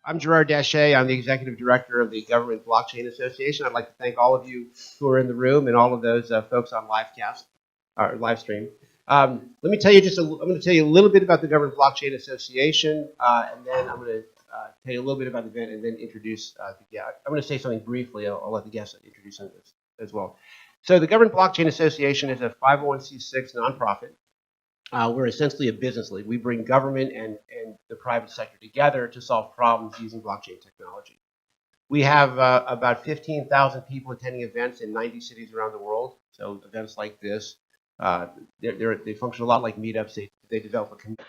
I'm Gerard Dache. I'm the Executive Director of the Government Blockchain Association. I'd like to thank all of you who are in the room and all of those folks on livecast or live stream. Let me tell you I'm going to tell you a little bit about the Government Blockchain Association, and then I'm going to tell you a little bit about the event, and then introduce the guest. I'm going to say something briefly. I'll let the guests introduce this as well. So the Government Blockchain Association is a 501c6 nonprofit. We're essentially a business league. We bring government and the private sector together to solve problems using blockchain technology. We have about 15,000 people attending events in 90 cities around the world. So events like this, they function a lot like meetups. They develop a community,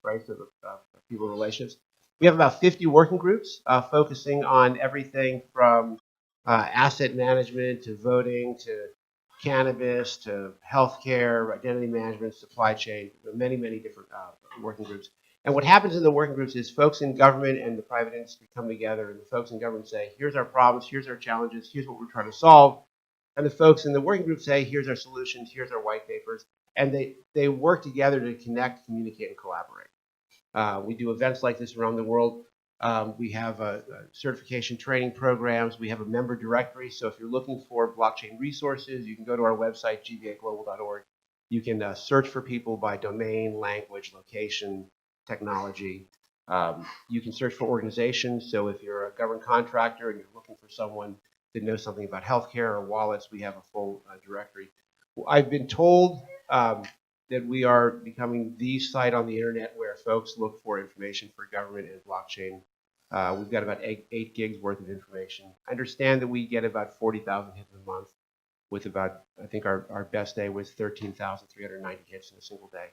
right, so people relationships. We have about 50 working groups focusing on everything from asset management to voting to cannabis to healthcare, identity management, supply chain, many, many different working groups. And what happens in the working groups is folks in government and the private industry come together, and the folks in government say, here's our problems, here's our challenges, here's what we're trying to solve. And the folks in the working group say, here's our solutions, here's our white papers. And they work together to connect, communicate, and collaborate. We do events like this around the world. We have certification training programs. We have a member directory. So if you're looking for blockchain resources, you can go to our website, gbaglobal.org. You can search for people by domain, language, location, technology. You can search for organizations. So if you're a government contractor and you're looking for someone that knows something about healthcare or wallets, we have a full directory. I've been told that we are becoming the site on the internet where folks look for information for government and blockchain. We've got about 8 gigs worth of information. I understand that we get about 40,000 hits a month with about, I think our best day was 13,390 hits in a single day.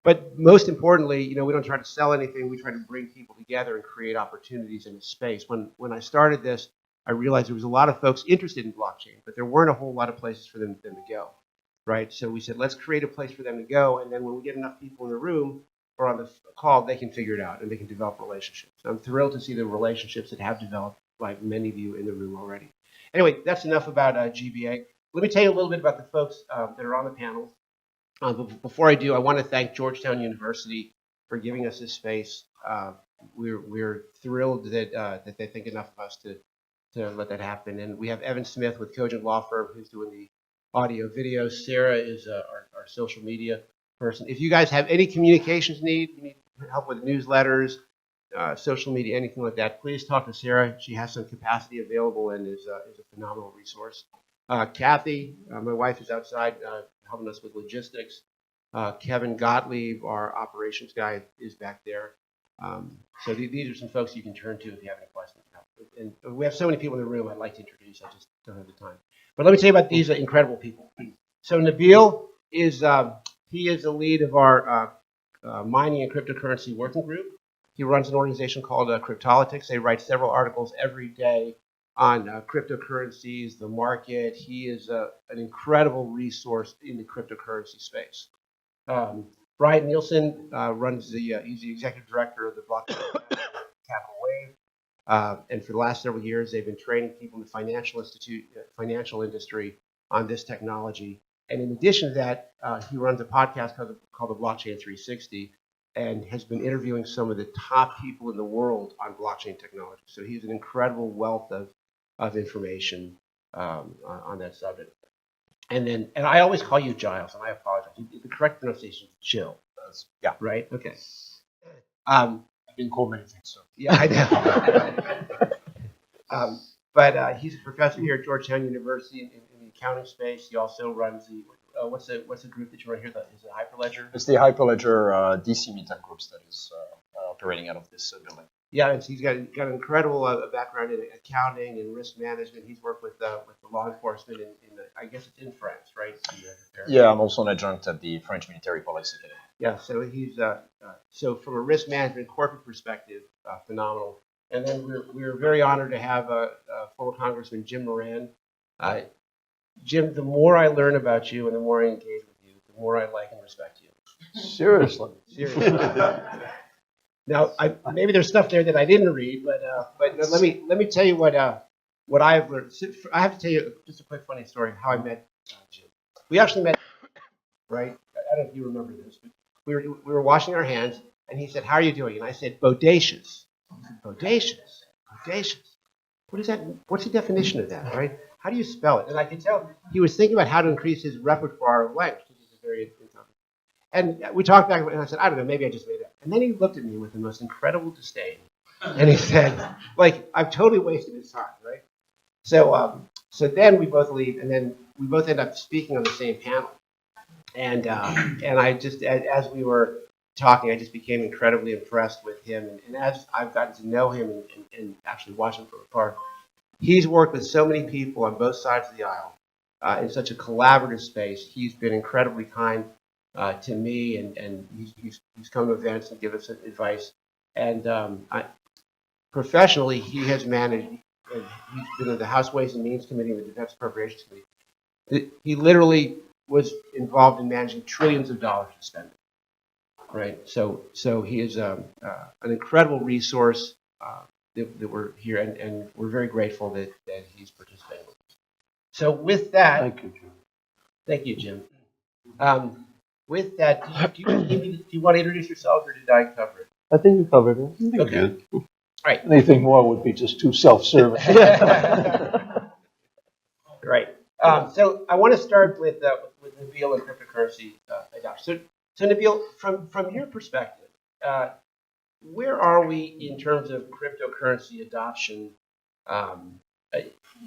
But most importantly, we don't try to sell anything. We try to bring people together and create opportunities in the space. When I started this, I realized there was a lot of folks interested in blockchain, but there weren't a whole lot of places for them to go. Right, so we said, let's create a place for them to go, and then when we get enough people in the room or on the call, they can figure it out and they can develop relationships. I'm thrilled to see the relationships that have developed, like many of you in the room already. Anyway, that's enough about GBA. Let me tell you a little bit about the folks that are on the panel. But before I do, I want to thank Georgetown University for giving us this space. We're thrilled that they think enough of us to let that happen. And we have Evan Smith with Cogent Law Firm, who's doing the audio video. Sarah is our social media person. If you guys have any communications need, you need help with newsletters, social media, anything like that, please talk to Sarah. She has some capacity available and is a phenomenal resource. Kathy, my wife, is outside helping us with logistics. Kevin Gottlieb, our operations guy, is back there. So these are some folks you can turn to if you have any questions. And we have so many people in the room I'd like to introduce. I just don't have the time. But let me tell you about these incredible people. So Nabeel is he is the lead of our mining and cryptocurrency working group. He runs an organization called Cryptolitics. They write several articles every day on cryptocurrencies, the market. He is an incredible resource in the cryptocurrency space. Bryant Nielson runs he's the executive director of the Blockchain Capital Wave. And for the last several years, they've been training people in the financial industry on this technology. And in addition to that, he runs a podcast called the Blockchain 360 and has been interviewing some of the top people in the world on blockchain technology. So he's an incredible wealth of information on that subject. And I always call you Giles, and I apologize. The correct pronunciation is Jill. Yeah. Right? Okay. I've been called many things, so. Yeah, I know. But he's a professor here at Georgetown University in the accounting space. He also runs the what's the group that you run here? Is it Hyperledger? It's the Hyperledger DC meetup groups that is operating out of this building. Yeah, and he's got an incredible background in accounting and risk management. He's worked with the law enforcement in I guess it's in France, right? Yeah, I'm also an adjunct at the French Military Police Academy. Yeah, so he's so from a risk management corporate perspective, phenomenal. And then we're very honored to have former Congressman Jim Moran. Jim, the more I learn about you and the more I engage with you, the more I like and respect you. Seriously. Now, maybe there's stuff there that I didn't read, but let me tell you what I've learned. I have to tell you just a quick funny story of how I met Jim. We actually met, right? I don't know if you remember this, but we were washing our hands, and he said, "How are you doing?" And I said, "Bodacious." Bodacious. Bodacious. What is that? What's the definition of that, right? How do you spell it? And I could tell he was thinking about how to increase his repertoire of language, which is a very interesting topic. And we talked back, and I said, I don't know, maybe I just made it up. And then he looked at me with the most incredible disdain, and he said, like, I've totally wasted his time, right? So then we both leave, and then we both end up speaking on the same panel. And I just, as we were talking, I just became incredibly impressed with him. And as I've gotten to know him and actually watch him from afar, he's worked with so many people on both sides of the aisle in such a collaborative space. He's been incredibly kind to me, and he's come to events and given us advice. And professionally, he has managed. He's been in the House Ways and Means Committee and the Defense Appropriations Committee. He literally was involved in managing trillions of dollars of spending. Right. So he is an incredible resource that we're here, and we're very grateful that he's participating with us. So with that, Thank you, Jim. thank you, Jim. With that, do you want to introduce yourself, or did I cover it? I think you covered it. Okay. All right. Anything more would be just too self-serving. Right. So I want to start with Nabeel and cryptocurrency adoption. So Nabeel, from your perspective, where are we in terms of cryptocurrency adoption?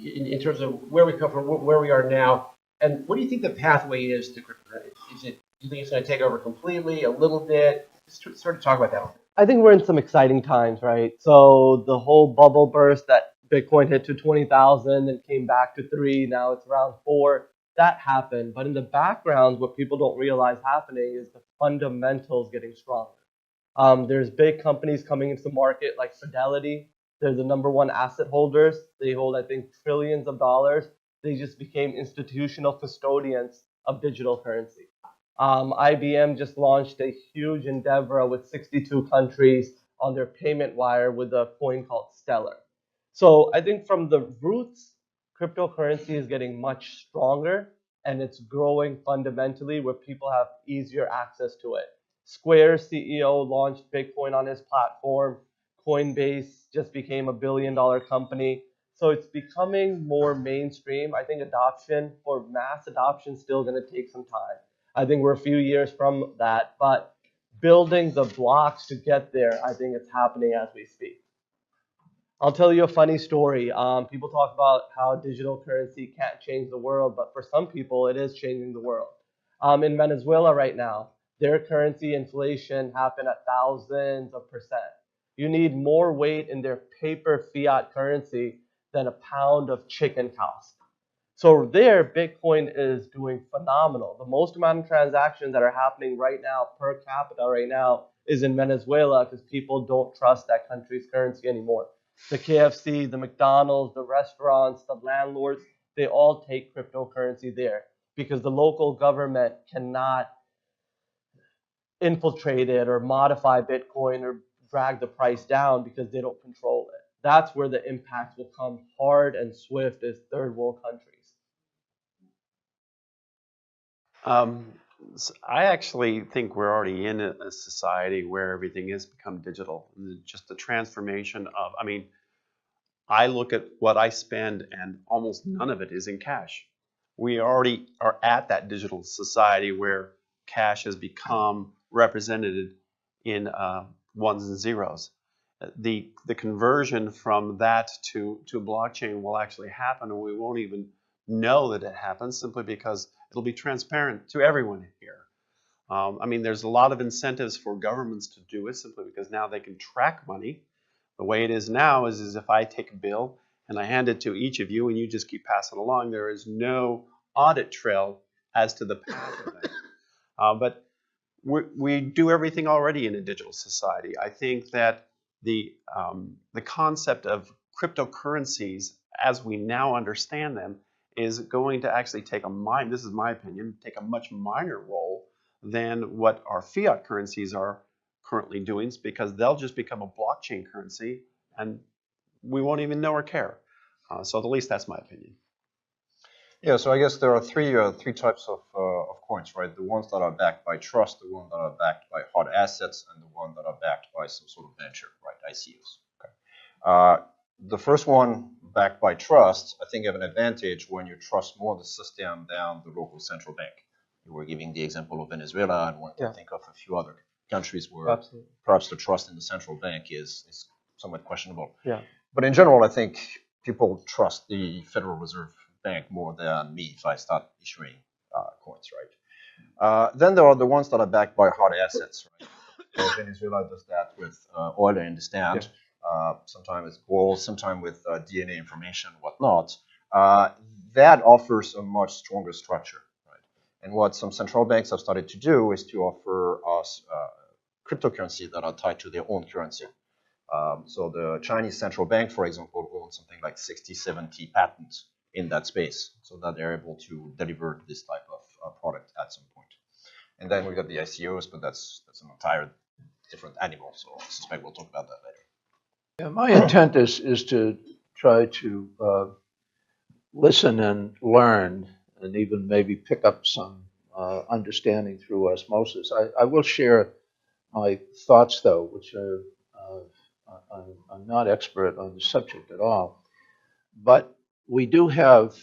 In terms of where we come from, where we are now, and what do you think the pathway is to cryptocurrency? Do you think it's going to take over completely, a little bit? Just sort of talk about that. I think we're in some exciting times, right? So the whole bubble burst that Bitcoin hit to 20,000 and came back to 3, now it's around 4. That happened. But in the background, what people don't realize happening is the fundamentals getting stronger. There's big companies coming into the market like Fidelity. They're the #1 asset holders. They hold, I think, trillions of dollars. They just became institutional custodians of digital currency. IBM just launched a huge endeavor with 62 countries on their payment wire with a coin called Stellar. So I think from the roots, cryptocurrency is getting much stronger, and it's growing fundamentally where people have easier access to it. Square's CEO launched Bitcoin on his platform. Coinbase just became $1 billion company. So it's becoming more mainstream. I think adoption, for mass adoption, is still going to take some time. I think we're a few years from that, but building the blocks to get there, I think it's happening as we speak. I'll tell you a funny story. People talk about how digital currency can't change the world, but for some people, it is changing the world. In Venezuela right now, their currency inflation happened at thousands of %. You need more weight in their paper fiat currency than a pound of chicken costs. So there, Bitcoin is doing phenomenal. The most amount of transactions that are happening right now per capita right now is in Venezuela because people don't trust that country's currency anymore. The KFC, the McDonald's, the restaurants, the landlords, they all take cryptocurrency there because the local government cannot infiltrate it or modify Bitcoin or drag the price down because they don't control it. That's where the impact will come hard and swift as third world countries. I actually think we're already in a society where everything has become digital. Just the transformation of, I look at what I spend and almost none of it is in cash. We already are at that digital society where cash has become represented in ones and zeros. The conversion from that to blockchain will actually happen, and we won't even know that it happens simply because it'll be transparent to everyone here. There's a lot of incentives for governments to do it simply because now they can track money. The way it is now is if I take a bill and I hand it to each of you and you just keep passing along, there is no audit trail as to the path of that. But we do everything already in a digital society. I think that the concept of cryptocurrencies, as we now understand them, is going to actually take this is my opinion, take a much minor role than what our fiat currencies are currently doing, because they'll just become a blockchain currency and we won't even know or care. So at least that's my opinion. Yeah, so I guess there are three types of coins, right? The ones that are backed by trust, the ones that are backed by hard assets, and the ones that are backed by some sort of venture, right? ICOs. The first one, backed by trust, I think have an advantage when you trust more the system than the local central bank. You were giving the example of Venezuela, and one can think of a few other countries where Absolutely. perhaps the trust in the central bank is somewhat questionable. Yeah. But in general, I think people trust the Federal Reserve Bank more than me if I start issuing coins, right? Then there are the ones that are backed by hard assets, right? So Venezuela does that with oil, I understand. Sometimes with gold, sometimes with DNA information, whatnot. That offers a much stronger structure, right? And what some central banks have started to do is to offer us cryptocurrency that are tied to their own currency. So the Chinese central bank, for example, owns something like 60, 70 patents in that space, so that they're able to deliver this type of product at some point. And then we got the ICOs, but that's an entire different animal. So I suspect we'll talk about that later. Yeah, my intent is to try to listen and learn, and even maybe pick up some understanding through osmosis. I will share my thoughts, though, which are I'm not expert on the subject at all, but we do have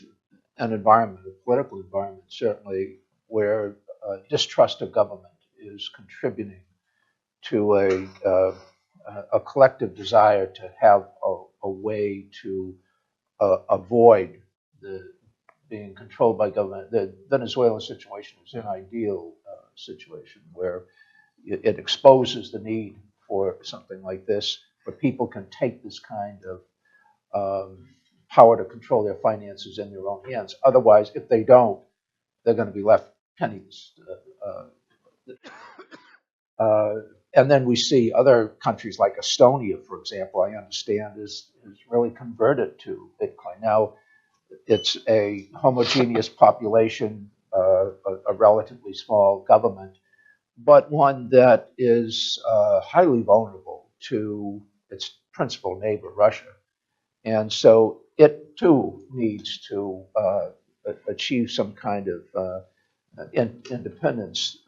an environment, a political environment, certainly, where distrust of government is contributing to a collective desire to have a way to avoid being controlled by government. The Venezuelan situation is an ideal situation where it exposes the need for something like this, where people can take this kind of power to control their finances in their own hands. Otherwise, if they don't, they're going to be left penniless. And then we see other countries like Estonia, for example, I understand is really converted to Bitcoin. Now, it's a homogeneous population, a relatively small government, but one that is highly vulnerable to its principal neighbor, Russia. And so it too needs to achieve some kind of independence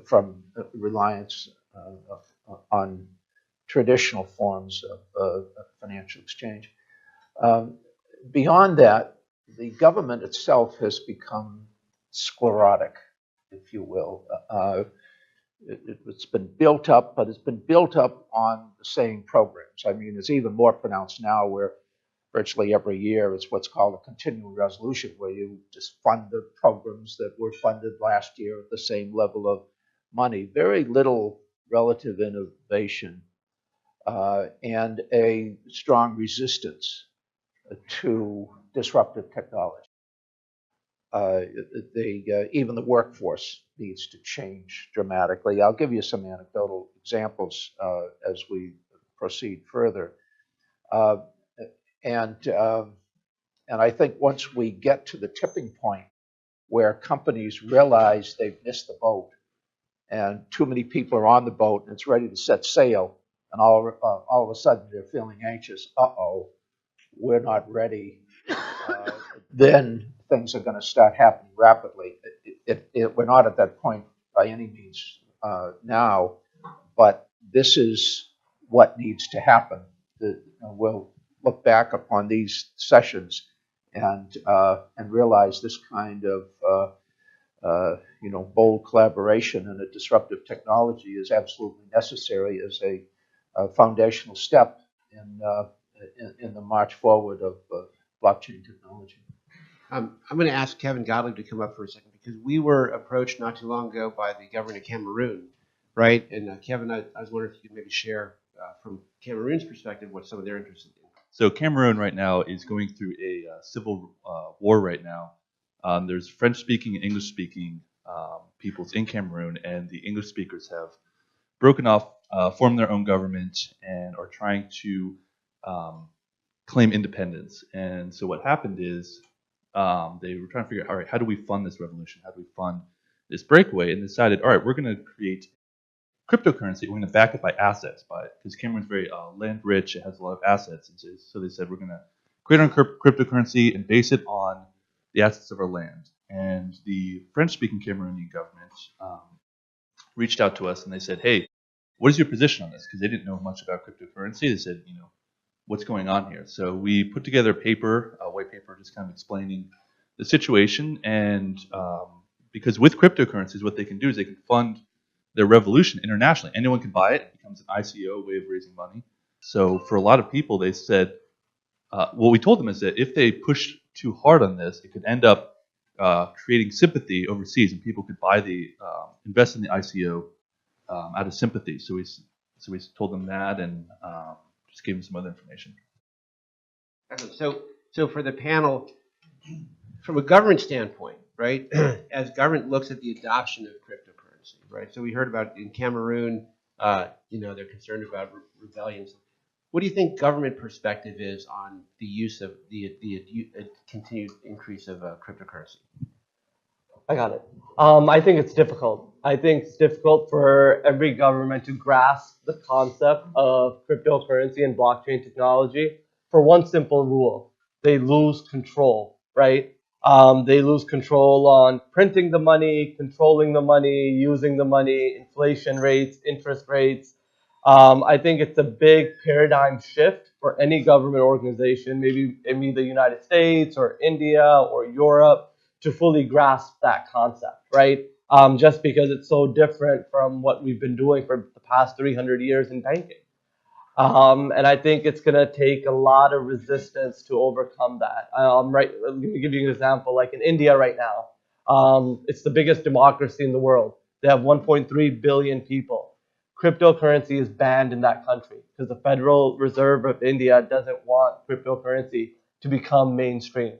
from reliance on traditional forms of financial exchange. Beyond that, the government itself has become sclerotic, if you will. It's been built up, but it's been built up on the same programs. I mean, it's even more pronounced now where virtually every year it's what's called a continuing resolution, where you just fund the programs that were funded last year at the same level of money. Very little relative innovation and a strong resistance to disruptive technology. Even the workforce needs to change dramatically. I'll give you some anecdotal examples as we proceed further. And I think once we get to the tipping point where companies realize they've missed the boat and too many people are on the boat and it's ready to set sail, and all of a sudden they're feeling anxious, we're not ready, then things are going to start happening rapidly. We're not at that point by any means now, but this is what needs to happen. We'll look back upon these sessions and realize this kind of bold collaboration and a disruptive technology is absolutely necessary as a foundational step in the march forward of blockchain technology. I'm going to ask Kevin Gottlieb to come up for a second, because we were approached not too long ago by the government of Cameroon, right? And Kevin, I was wondering if you could maybe share from Cameroon's perspective what some of their interests in. So Cameroon right now is going through a civil war right now. There's French-speaking and English-speaking peoples in Cameroon, and the English speakers have broken off, formed their own government, and are trying to claim independence. And so what happened is they were trying to figure out, all right, how do we fund this revolution? How do we fund this breakaway? And decided, all right, we're going to create cryptocurrency. We're going to back it by assets, because Cameroon's very land rich. It has a lot of assets. And so they said, we're going to create our cryptocurrency and base it on the assets of our land. And the French-speaking Cameroonian government reached out to us and they said, hey, what is your position on this? Because they didn't know much about cryptocurrency. They said, what's going on here. So we put together a paper, a white paper, just kind of explaining the situation. And because with cryptocurrencies, what they can do is they can fund their revolution internationally. Anyone can buy it. It becomes an ICO, way of raising money. So for a lot of people, they said, what we told them is that if they push too hard on this, it could end up creating sympathy overseas, and people could buy invest in the ICO out of sympathy. So we told them that, and just gave them some other information. So for the panel, from a government standpoint, right, as government looks at the adoption of cryptocurrency, right, so we heard about in Cameroon, they're concerned about rebellions. What do you think government perspective is on the use of the continued increase of cryptocurrency? I got it. I think it's difficult. I think it's difficult for every government to grasp the concept of cryptocurrency and blockchain technology for one simple rule. They lose control, right? They lose control on printing the money, controlling the money, using the money, inflation rates, interest rates. I think it's a big paradigm shift for any government organization, maybe in the United States or India or Europe, to fully grasp that concept, right? Just because it's so different from what we've been doing for the past 300 years in banking. And I think it's going to take a lot of resistance to overcome that. Right, let me give you an example. Like in India right now, it's the biggest democracy in the world. They have 1.3 billion people. Cryptocurrency is banned in that country because the Federal Reserve of India doesn't want cryptocurrency to become mainstream.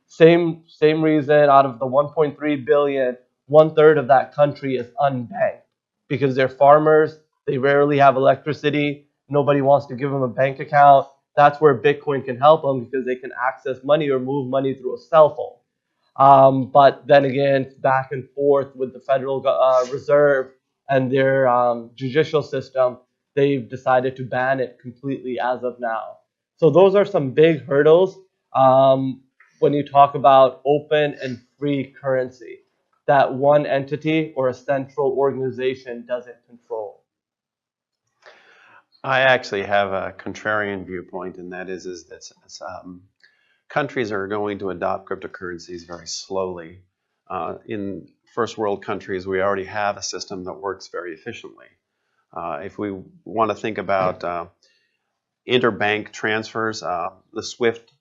Same reason, out of the 1.3 billion, 1/3 of that country is unbanked because they're farmers. They rarely have electricity. Nobody wants to give them a bank account. That's where Bitcoin can help them because they can access money or move money through a cell phone. But then again, back and forth with the Federal Reserve and their judicial system, they've decided to ban it completely as of now. So those are some big hurdles when you talk about open and free currency that one entity or a central organization doesn't control. I actually have a contrarian viewpoint, and that is that countries are going to adopt cryptocurrencies very slowly. In first world countries, we already have a system that works very efficiently. If we want to think about interbank transfers, the SWIFT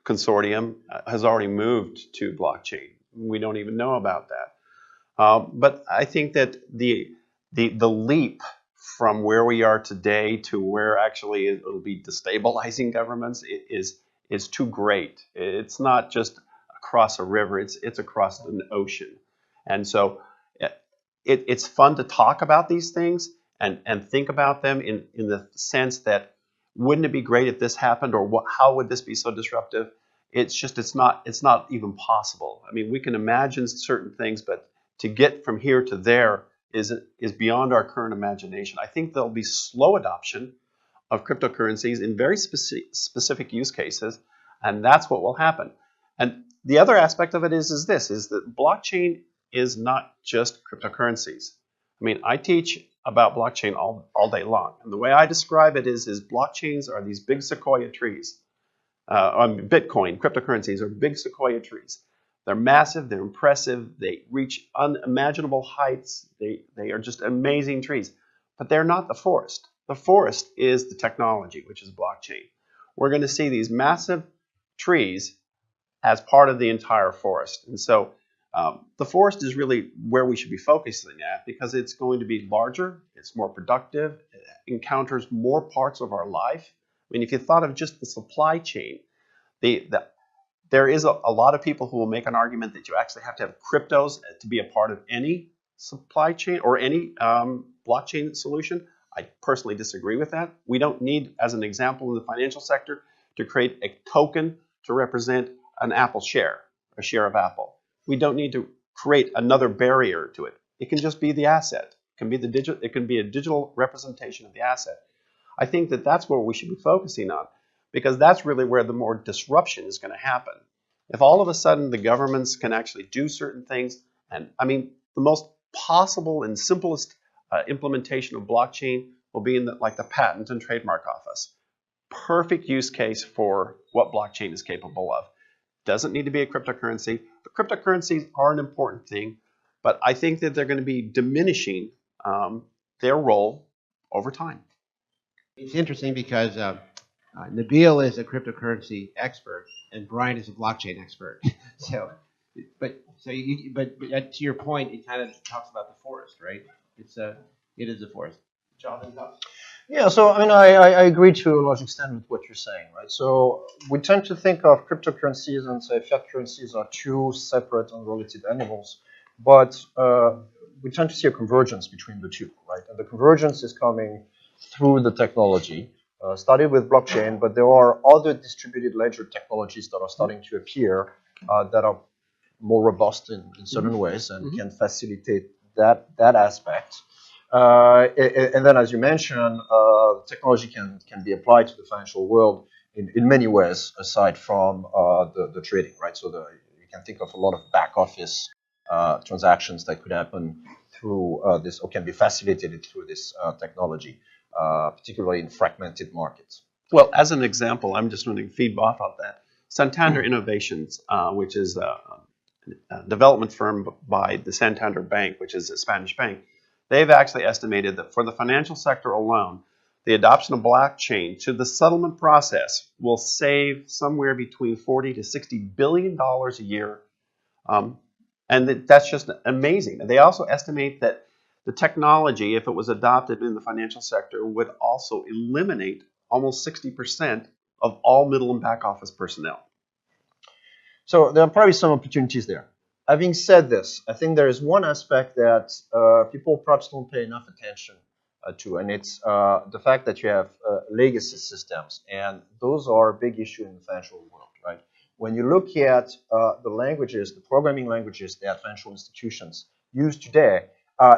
consortium has already moved to blockchain. We don't even know about that. But I think that the leap from where we are today to where actually it'll be destabilizing governments is too great. It's not just across a river, it's across an ocean. And so it's fun to talk about these things and think about them in the sense that, wouldn't it be great if this happened, or how would this be so disruptive? It's not even possible. I mean, we can imagine certain things, but to get from here to there is beyond our current imagination. I think there'll be slow adoption of cryptocurrencies in very specific use cases, and that's what will happen. And the other aspect of it is that blockchain is not just cryptocurrencies. I mean, I teach about blockchain all day long, and the way I describe it is blockchains are these big sequoia trees. Bitcoin, cryptocurrencies are big sequoia trees. They're massive, they're impressive, they reach unimaginable heights, they are just amazing trees. But they're not the forest. The forest is the technology, which is blockchain. We're going to see these massive trees as part of the entire forest. And so the forest is really where we should be focusing at, because it's going to be larger, it's more productive, it encounters more parts of our life. I mean, if you thought of just the supply chain, there is a lot of people who will make an argument that you actually have to have cryptos to be a part of any supply chain or any blockchain solution. I personally disagree with that. We don't need, as an example in the financial sector, to create a token to represent an Apple share, a share of Apple. We don't need to create another barrier to it. It can just be the asset. It can be a digital representation of the asset. I think that that's what we should be focusing on, because that's really where the more disruption is going to happen. If all of a sudden the governments can actually do certain things, and I mean, the most possible and simplest implementation of blockchain will be in like the Patent and Trademark Office. perfect use case for what blockchain is capable of. Doesn't need to be a cryptocurrency. The cryptocurrencies are an important thing, but I think that they're going to be diminishing their role over time. It's interesting because Nabeel is a cryptocurrency expert and Bryant is a blockchain expert. But to your point, it kind of talks about the forest, right? It is a forest. Jonathan, thoughts? Yeah, so I mean, I agree to a large extent with what you're saying, right? So we tend to think of cryptocurrencies and say fiat currencies are two separate and related animals, but we tend to see a convergence between the two, right? And the convergence is coming through the technology. Started with blockchain, but there are other distributed ledger technologies that are starting to appear that are more robust in certain ways and can facilitate that aspect. And then, as you mentioned, technology can be applied to the financial world in many ways, aside from the trading, right? So you can think of a lot of back office transactions that could happen through this, or can be facilitated through this technology, particularly in fragmented markets. Well, as an example, I'm just going to feed off of that. Santander Innovations, which is a development firm by the Santander Bank, which is a Spanish bank, they've actually estimated that for the financial sector alone, the adoption of blockchain to the settlement process will save somewhere between $40 to $60 billion a year. And that's just amazing. They also estimate that the technology, if it was adopted in the financial sector, would also eliminate almost 60% of all middle and back office personnel. So there are probably some opportunities there. Having said this, I think there is one aspect that people perhaps don't pay enough attention to, and it's the fact that you have legacy systems, and those are a big issue in the financial world, right? When you look at the languages, the programming languages that financial institutions use today,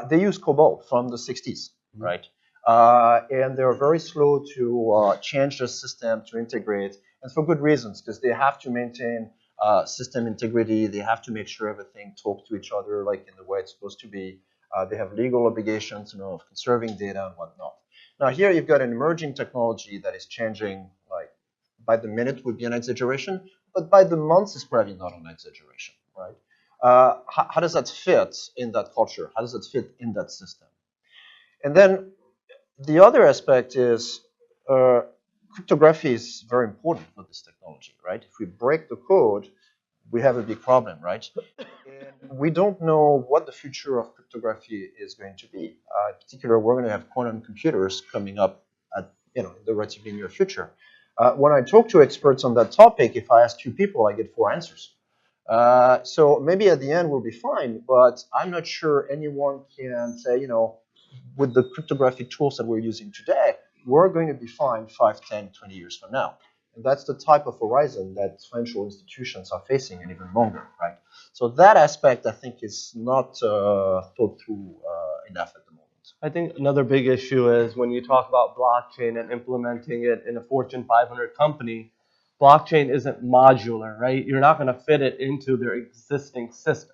they use COBOL from the 60s, right? And they're very slow to change the system, to integrate, and for good reasons, because they have to maintain system integrity. They have to make sure everything talks to each other like in the way it's supposed to be. They have legal obligations, of conserving data and whatnot. Now here you've got an emerging technology that is changing, like by the minute would be an exaggeration, but by the month is probably not an exaggeration, right? How does that fit in that culture? How does it fit in that system? And then the other aspect is cryptography is very important for this technology, right? If we break the code, we have a big problem, right? And we don't know what the future of cryptography is going to be. In particular, we're going to have quantum computers coming up at in the relatively near future. When I talk to experts on that topic, if I ask 2 people, I get 4 answers. So maybe at the end we'll be fine, but I'm not sure anyone can say, with the cryptographic tools that we're using today, we're going to be fine 5, 10, 20 years from now. And that's the type of horizon that financial institutions are facing, and even longer, right? So that aspect, I think, is not thought through enough at the moment. I think another big issue is when you talk about blockchain and implementing it in a Fortune 500 company, blockchain isn't modular, right? You're not going to fit it into their existing systems.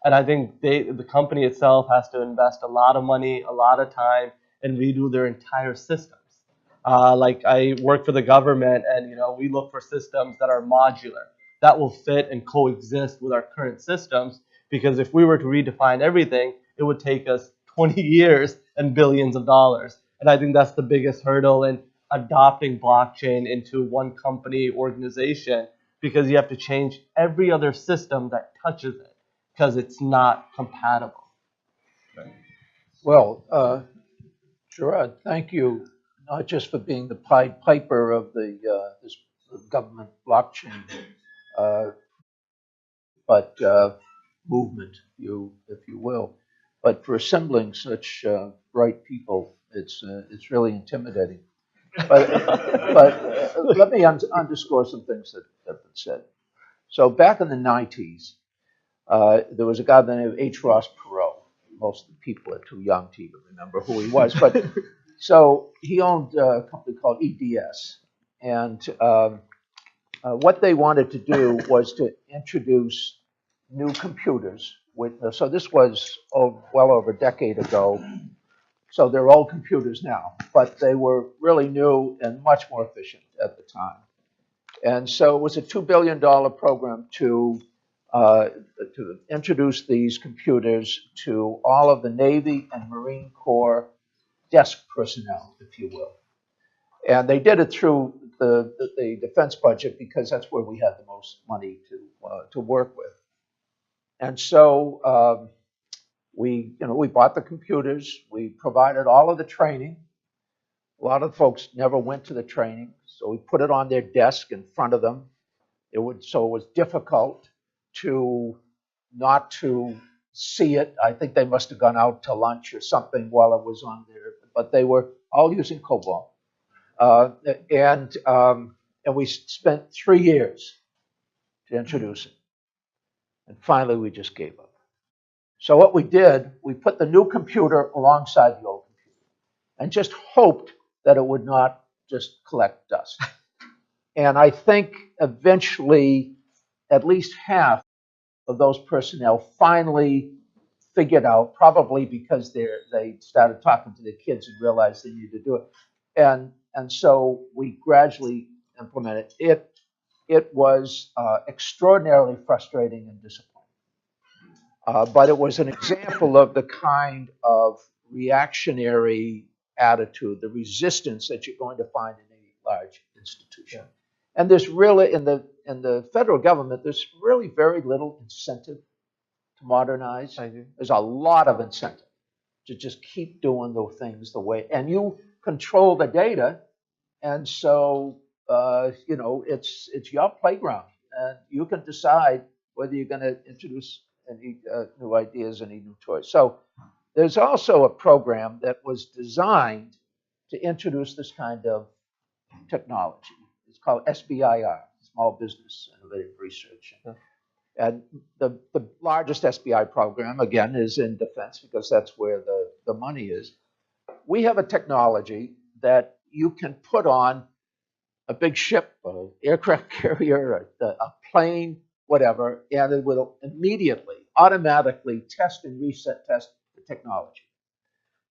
And I think the company itself has to invest a lot of money, a lot of time, and redo their entire systems. Like I work for the government, and we look for systems that are modular, that will fit and coexist with our current systems. Because if we were to redefine everything, it would take us 20 years and billions of dollars. And I think that's the biggest hurdle in adopting blockchain into one company organization, because you have to change every other system that touches it, because it's not compatible. Well, Gerard, thank you, not just for being the Pied Piper of this government blockchain, but movement, if you will, but for assembling such bright people. It's really intimidating. But let me underscore some things that have been said. So back in the 90s, there was a guy by the name of H. Ross Perot. Most of the people are too young to even remember who he was. But so he owned a company called EDS. And what they wanted to do was to introduce new computers. So this was well over a decade ago. So they're old computers now, but they were really new and much more efficient at the time. And so it was a $2 billion program to introduce these computers to all of the Navy and Marine Corps desk personnel, if you will. And they did it through the defense budget because that's where we had the most money to work with. And so we bought the computers. We provided all of the training. A lot of folks never went to the training, so we put it on their desk in front of them. So it was difficult not to see it. I think they must have gone out to lunch or something while it was on there, but they were all using COBOL. And we spent 3 years to introduce it. And finally, we just gave up. So what we did, we put the new computer alongside the old computer and just hoped that it would not just collect dust. And I think eventually at least half of those personnel finally figured out, probably because they started talking to the kids and realized they needed to do it. And so we gradually implemented it. It was extraordinarily frustrating and disappointing. But it was an example of the kind of reactionary attitude, the resistance that you're going to find in any large institution. Yeah. And there's really, in the federal government, there's really very little incentive to modernize. There's a lot of incentive to just keep doing those things the way, and you control the data, and so it's your playground, and you can decide whether you're going to introduce any new ideas, any new toys. So there's also a program that was designed to introduce this kind of technology. It's called SBIR, Small Business Innovative Research. And the largest SBI program, again, is in defense because that's where the money is. We have a technology that you can put on a big ship, an aircraft carrier, a plane, whatever, and it will immediately, automatically test and test the technology.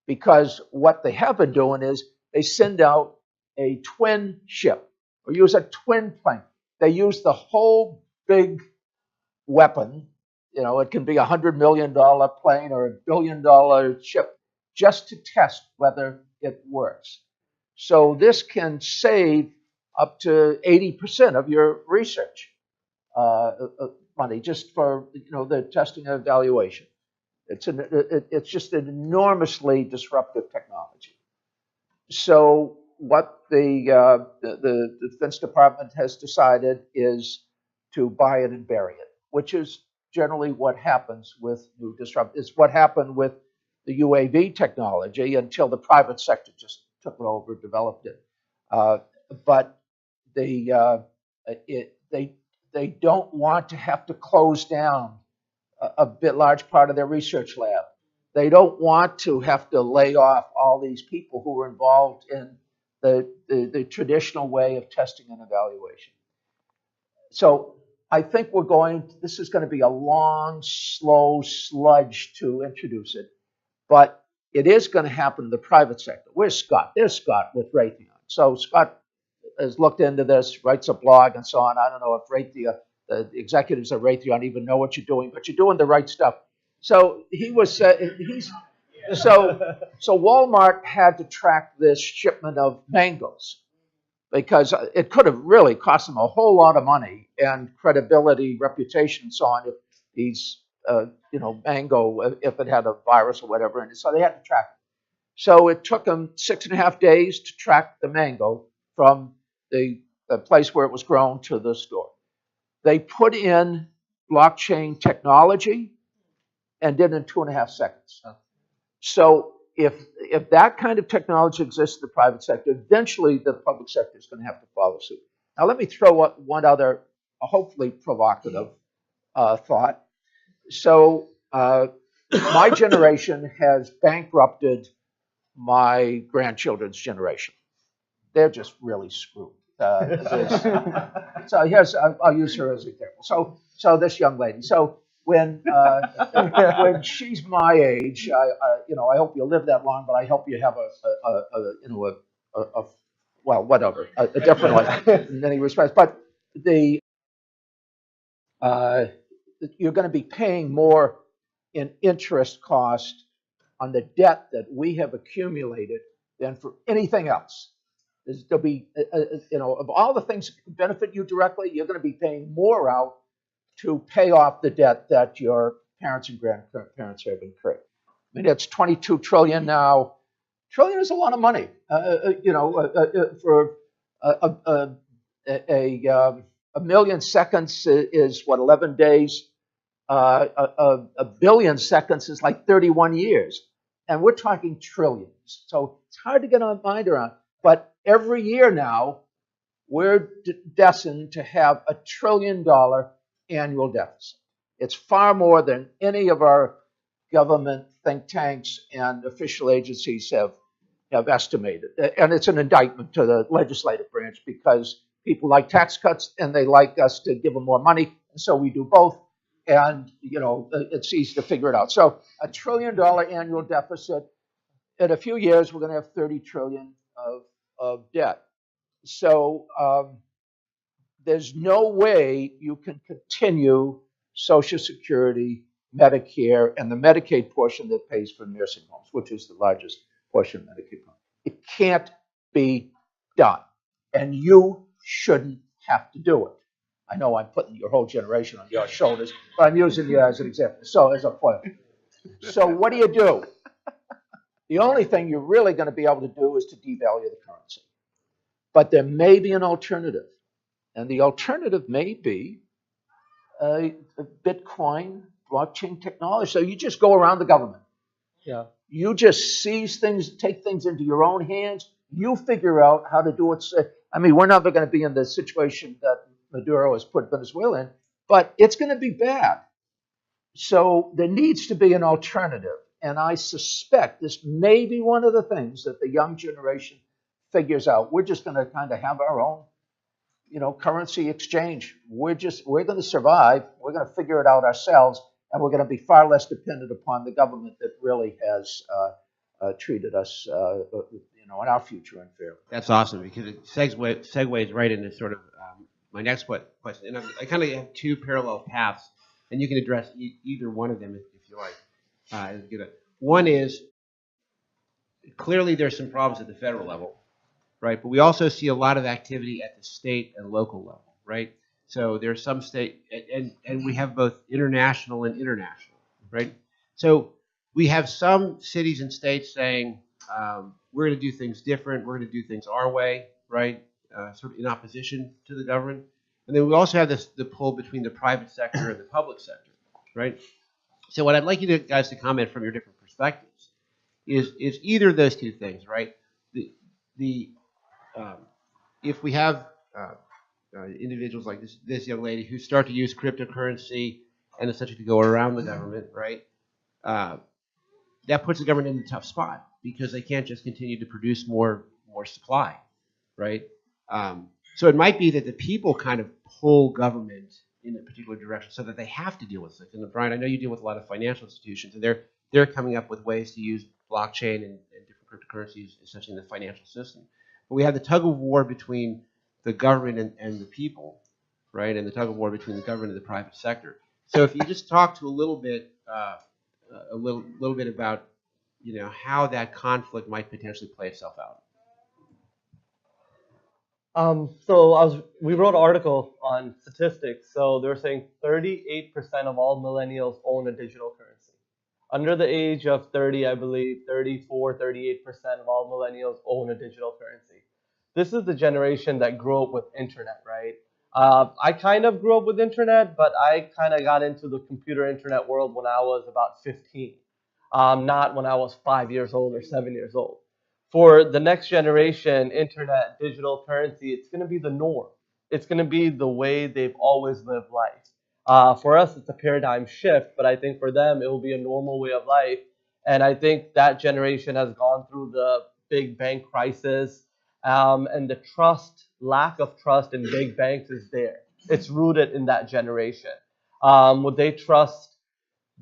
Because what they have been doing is they send out a twin ship or use a twin plane. They use the whole big weapon. It can be $100 million plane or $1 billion ship just to test whether it works. So this can save up to 80% of your research money just for the testing and evaluation. It's just an enormously disruptive technology. So what the Defense Department has decided is to buy it and bury it, which is generally what happens with new disruptive. It's what happened with the UAV technology until the private sector just took it over, developed it. But they don't want to have to close down a large part of their research lab. They don't want to have to lay off all these people who were involved in the traditional way of testing and evaluation. So I think this is going to be a long, slow sludge to introduce it, but it is going to happen in the private sector. Where's Scott? There's Scott with Raytheon. So Scott has looked into this, writes a blog and so on. I don't know if the executives at Raytheon even know what you're doing, but you're doing the right stuff. So so Walmart had to track this shipment of mangoes because it could have really cost them a whole lot of money and credibility, reputation, and so on if these mango, if it had a virus or whatever in it. So they had to track it. So it took them 6.5 days to track the mango from the place where it was grown to the store. They put in blockchain technology and did it in 2.5 seconds. So if that kind of technology exists in the private sector, eventually the public sector is going to have to follow suit. Now let me throw up one other, hopefully provocative thought. So my generation has bankrupted my grandchildren's generation. They're just really screwed. So I'll use her as an example. So this young lady. So when she's my age, I hope you live that long, but I hope you have well, whatever, a different life in many respects. But you're going to be paying more in interest cost on the debt that we have accumulated than for anything else. There'll be, of all the things that benefit you directly, you're going to be paying more out to pay off the debt that your parents and grandparents have incurred. I mean, it's 22 trillion now. Trillion is a lot of money. For a million seconds is what, 11 days. A billion seconds is like 31 years. And we're talking trillions. So it's hard to get our mind around. But every year now, we're destined to have $1 trillion annual deficit. It's far more than any of our government think tanks and official agencies have estimated. And it's an indictment to the legislative branch because people like tax cuts and they like us to give them more money. And so we do both. And, it's easy to figure it out. So $1 trillion annual deficit. In a few years, we're going to have 30 trillion of debt. So there's no way you can continue Social Security, Medicare, and the Medicaid portion that pays for nursing homes, which is the largest portion of Medicaid. It can't be done. And you shouldn't have to do it. I know I'm putting your whole generation on your shoulders, but I'm using you as an example. So as a point. So what do? The only thing you're really going to be able to do is to devalue the currency. But there may be an alternative. And the alternative may be a Bitcoin blockchain technology. So you just go around the government. Yeah. You just seize things, take things into your own hands. You figure out how to do it. I mean, we're never going to be in the situation that Maduro has put Venezuela in, but it's going to be bad. So there needs to be an alternative. And I suspect this may be one of the things that the young generation figures out. We're just going to kind of have our own, currency exchange. We're going to survive. We're going to figure it out ourselves. And we're going to be far less dependent upon the government that really has treated us, in our future unfairly. That's awesome because it segues right into sort of my next question. And I kind of have two parallel paths, and you can address either one of them if you like. One is clearly there's some problems at the federal level, right? But we also see a lot of activity at the state and local level, right? So there's some state, and we have both international and international, right? So we have some cities and states saying, we're going to do things different. We're going to do things our way, right? Sort of in opposition to the government. And then we also have the pull between the private sector and the public sector, right? So what I'd like you guys to comment from your different perspectives is either of those two things, right? If we have individuals like this young lady who start to use cryptocurrency and essentially to go around the government, right? That puts the government in a tough spot because they can't just continue to produce more supply, right? So it might be that the people kind of pull government in a particular direction so that they have to deal with it. And Brian, I know you deal with a lot of financial institutions, and they're coming up with ways to use blockchain and different cryptocurrencies, essentially in the financial system. But we have the tug of war between the government and the people, right? And the tug of war between the government and the private sector. So if you just talk to a little bit about, how that conflict might potentially play itself out. We wrote an article on statistics. So they're saying 38% of all millennials own a digital currency. Under the age of 30, I believe 34, 38% of all millennials own a digital currency. This is the generation that grew up with internet, right? I kind of grew up with internet, but I kind of got into the computer internet world when I was about 15, not when I was 5 years old or 7 years old. For the next generation, internet, digital currency, it's going to be the norm. It's going to be the way they've always lived life. For us, it's a paradigm shift, but I think for them, it will be a normal way of life. And I think that generation has gone through the big bank crisis, and the lack of trust in big banks is there. It's rooted in that generation. Would they trust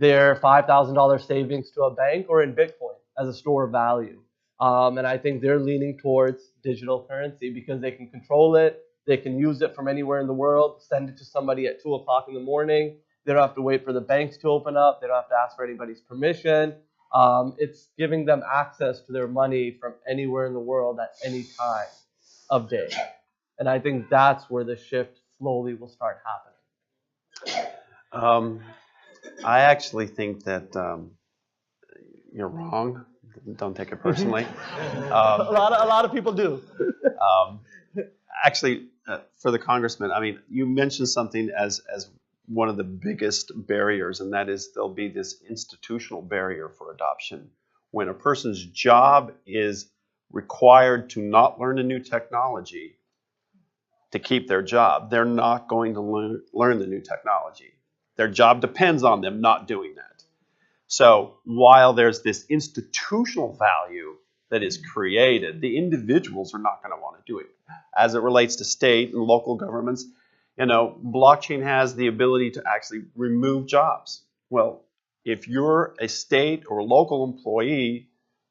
their $5,000 savings to a bank or in Bitcoin as a store of value. And I think they're leaning towards digital currency because they can control it. They can use it from anywhere in the world, send it to somebody at 2 o'clock in the morning. They don't have to wait for the banks to open up. They don't have to ask for anybody's permission. It's giving them access to their money from anywhere in the world at any time of day. And I think that's where the shift slowly will start happening. I actually think that you're wrong. Don't take it personally. A lot of people do. Actually, for the congressman, I mean, you mentioned something as one of the biggest barriers, and that is there'll be this institutional barrier for adoption. When a person's job is required to not learn a new technology to keep their job, they're not going to learn the new technology. Their job depends on them not doing that. So while there's this institutional value that is created, the individuals are not going to want to do it. As it relates to state and local governments, you know, blockchain has the ability to actually remove jobs. Well, if you're a state or local employee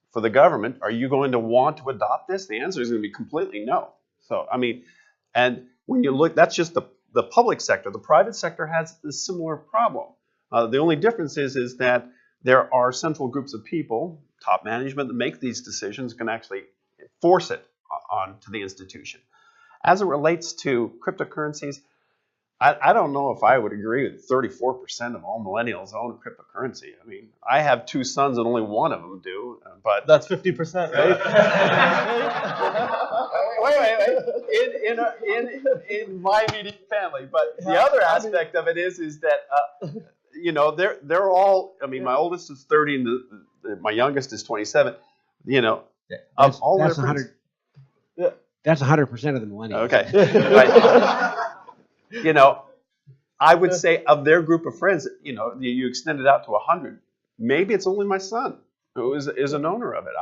for the government, are you going to want to adopt this? The answer is going to be completely no. So, I mean, and when you look, that's just the public sector. The private sector has a similar problem. The only difference is that there are central groups of people, top management, that make these decisions, can actually force it onto the institution. As it relates to cryptocurrencies, I don't know if I would agree with 34% of all millennials own cryptocurrency. I mean, I have 2 sons and only one of them do, but That's 50%, right? wait. In my immediate family, but the other aspect of it is that you know, they're all. I mean, my oldest is 30 and my youngest is 27. You know, That's, of all that's their friends. 100. That's 100% of the millennials. Okay. Right. You know, I would say of their group of friends, you know, you extend it out to 100. Maybe it's only my son who is an owner of it.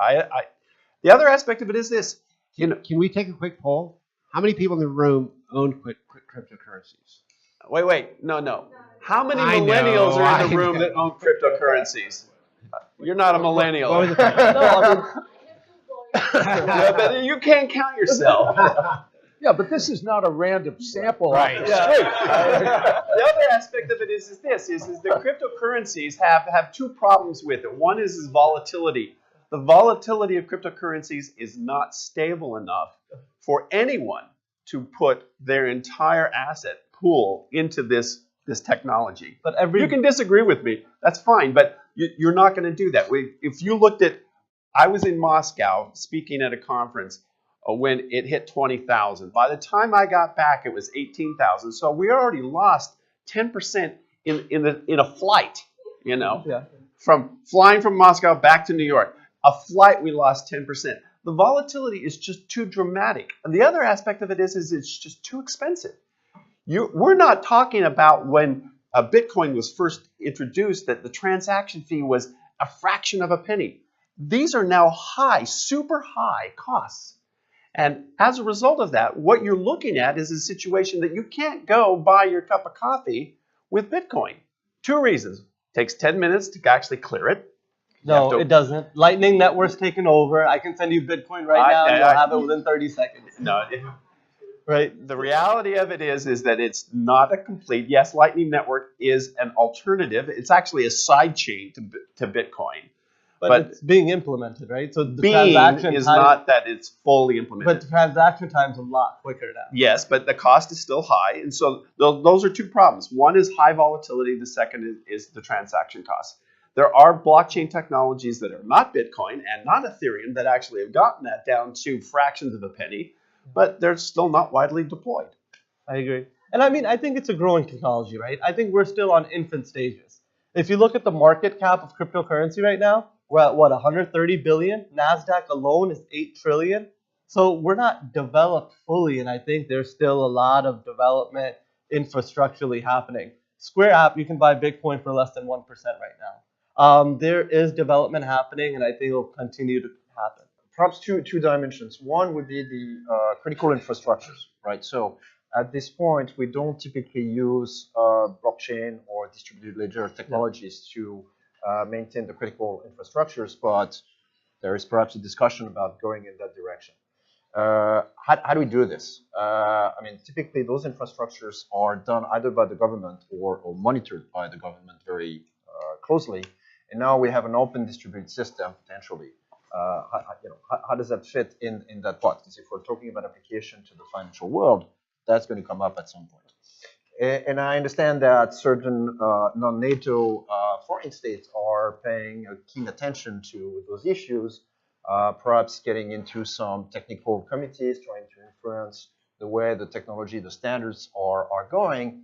The other aspect of it is this. You know, Can we take a quick poll? How many people in the room own cryptocurrencies? wait. No. How many I know, millennials are in I the room know. that own cryptocurrencies? You're not a millennial. What was it? Yeah, but you can't count yourself. Yeah, but this is not a random sample. Right. Off the street. The other aspect of it is that cryptocurrencies have 2 problems with it. One is volatility. The volatility of cryptocurrencies is not stable enough for anyone to put their entire asset pool into this technology. But You can disagree with me. That's fine, but you're not going to do that. If you looked at, I was in Moscow speaking at a conference when it hit 20,000. By the time I got back, it was 18,000. So we already lost 10% in a flight. You know, Yeah. from flying from Moscow back to New York, a flight we lost 10%. The volatility is just too dramatic. And the other aspect of it is it's just too expensive. We're not talking about when Bitcoin was first introduced that the transaction fee was a fraction of a penny. These are now high, super high costs. And as a result of that, what you're looking at is a situation that you can't go buy your cup of coffee with Bitcoin. 2 reasons. It takes 10 minutes to actually clear it. No, it doesn't. Lightning Network's taken over. I can send you Bitcoin right now, and you'll have it within 30 seconds. No, right. The reality of it is that it's not a complete. Yes, Lightning Network is an alternative. It's actually a side chain to Bitcoin. But it's being implemented, right? So the being transaction is time, not that it's fully implemented. but the transaction time's a lot quicker now. Yes, but the cost is still high. And so those are 2 problems. One is high volatility. The second is the transaction cost. There are blockchain technologies that are not Bitcoin and not Ethereum that actually have gotten that down to fractions of a penny, but they're still not widely deployed. I agree. And I mean, I think it's a growing technology, right? I think we're still on infant stages. If you look at the market cap of cryptocurrency right now, we're at what, 130 billion? NASDAQ alone is 8 trillion. So we're not developed fully, and I think there's still a lot of development infrastructurally happening. Square app, you can buy Bitcoin for less than 1% right now. There is development happening, and I think it will continue to happen. Perhaps two dimensions. One would be the critical infrastructures, right? So At this point, we don't typically use blockchain or distributed ledger technologies to maintain the critical infrastructures, but there is perhaps a discussion about going in that direction. How do we do this? I mean, typically those infrastructures are done either by the government or monitored by the government very closely. And now we have an open distributed system potentially. How does that fit in that part? Because if we're talking about application to the financial world, that's going to come up at some point. And I understand that certain non-NATO foreign states are paying keen attention to those issues, perhaps getting into some technical committees, trying to influence the way the technology, the standards are going.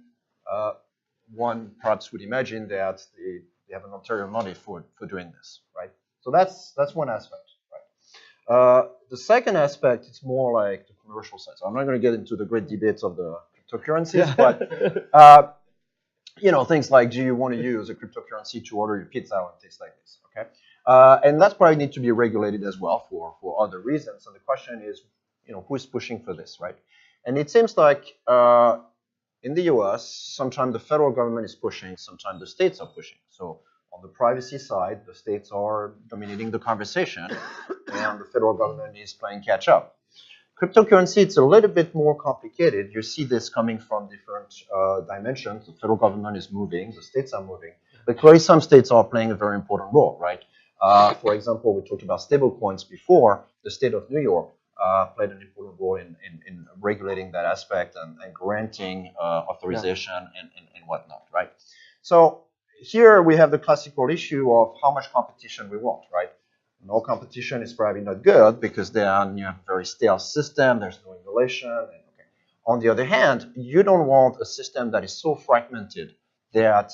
One perhaps would imagine that they have an ulterior motive for doing this, right? So that's one aspect, right? The second aspect, it's more like the commercial side. So I'm not going to get into the great debates of the cryptocurrencies, but things like, do you want to use a cryptocurrency to order your pizza and things like this, okay? And that's probably need to be regulated as well for other reasons. And the question is, who's pushing for this, right? And it seems like in the US, sometimes the federal government is pushing, sometimes the states are pushing. So on the privacy side, the states are dominating the conversation, and the federal government is playing catch up. Cryptocurrency, it's a little bit more complicated. You see this coming from different dimensions. The federal government is moving, the states are moving. But clearly some states are playing a very important role, right? For example, we talked about stablecoins before. The state of New York played an important role in regulating that aspect and granting authorization and whatnot, right? So here we have the classical issue of how much competition we want, right? No competition is probably not good because then you have a very stale system, there's no emulation. On the other hand, you don't want a system that is so fragmented that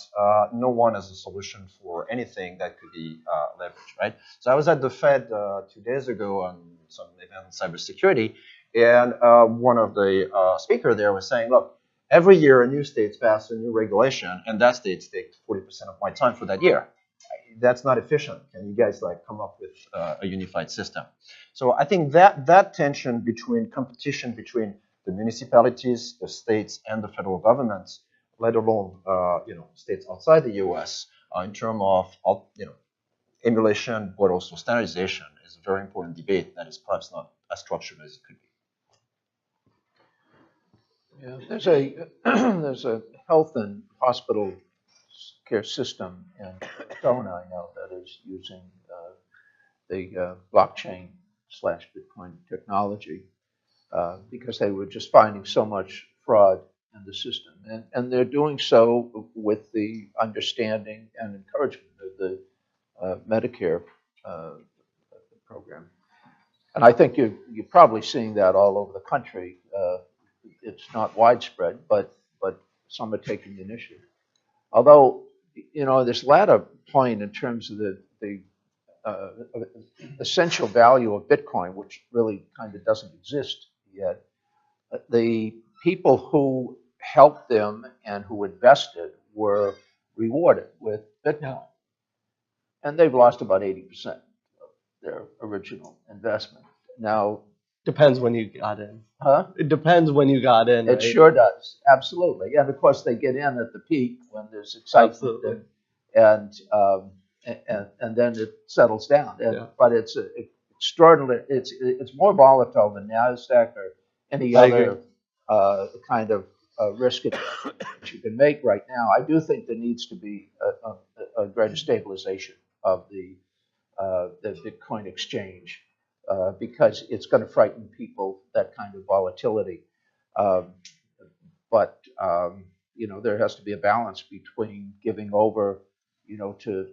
no one has a solution for anything that could be leveraged, right? So I was at the Fed 2 days ago on some event on cybersecurity, and one of the speakers there was saying, look, every year a new state passes a new regulation, and that state takes 40% of my time for that year. That's not efficient. Can you guys come up with a unified system? So I think that tension between competition between the municipalities, the states, and the federal governments, let alone states outside the U.S. In terms of emulation, but also standardization, is a very important debate that is perhaps not as structured as it could be. Yeah, there's a health and hospital care system in Arizona, I know, that is using the blockchain/Bitcoin technology because they were just finding so much fraud in the system. And they're doing so with the understanding and encouragement of the Medicare program. And I think you're probably seeing that all over the country. It's not widespread, but some are taking the initiative. Although, this latter point in terms of the essential value of Bitcoin, which really kind of doesn't exist yet, the people who helped them and who invested were rewarded with Bitcoin. And they've lost about 80% of their original investment. Now, Depends when you got in. huh? It depends when you got in. It right? sure does, absolutely. And of course, they get in at the peak when there's excitement, Absolutely. and then it settles down. Yeah. But it's extraordinary. It's more volatile than Nasdaq or any I other kind of risk that you can make right now. I do think there needs to be a greater stabilization of the Bitcoin exchange. Because it's going to frighten people, that kind of volatility. But there has to be a balance between giving over, to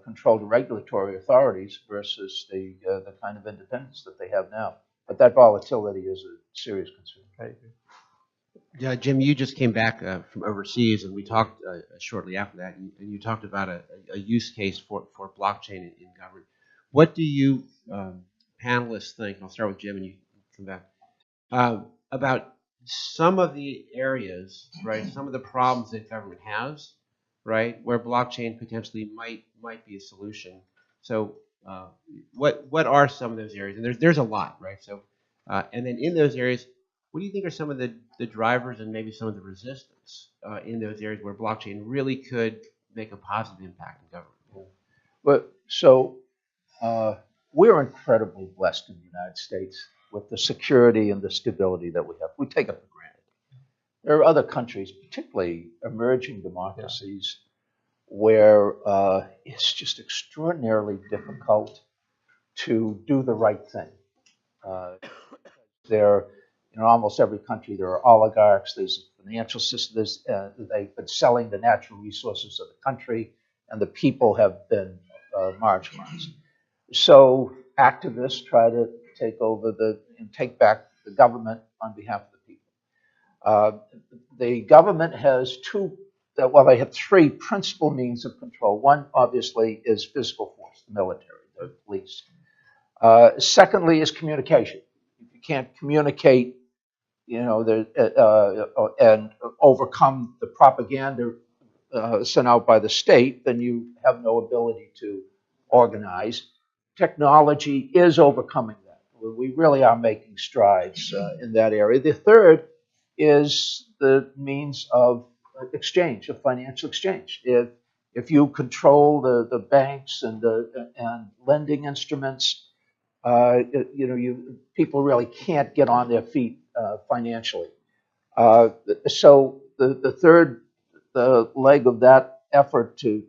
control the regulatory authorities versus the kind of independence that they have now. But that volatility is a serious concern. I agree. Yeah, Jim, you just came back from overseas, and we talked shortly after that, and you talked about a use case for blockchain in government. What do you panelists think, I'll start with Jim and you come back, about some of the areas, right, some of the problems that government has, right, where blockchain potentially might be a solution. So what are some of those areas? And there's a lot, right? So and then in those areas, what do you think are some of the the drivers and maybe some of the resistance in those areas where blockchain really could make a positive impact in government. But so we're incredibly blessed in the United States with the security and the stability that we have. We take it for granted. There are other countries, particularly emerging democracies, where it's just extraordinarily difficult to do the right thing. There, in almost every country, there are oligarchs. There's a financial system. They've been selling the natural resources of the country, and the people have been marginalized. So activists try to take over and take back the government on behalf of the people. The government has they have three principal means of control. One, obviously, is physical force, the military, the police. Secondly is communication. If you can't communicate, and overcome the propaganda sent out by the state, then you have no ability to organize. Technology is overcoming that. We really are making strides in that area. The third is the means of exchange, of financial exchange. If you control the banks and lending instruments, people really can't get on their feet financially. So the third leg of that effort to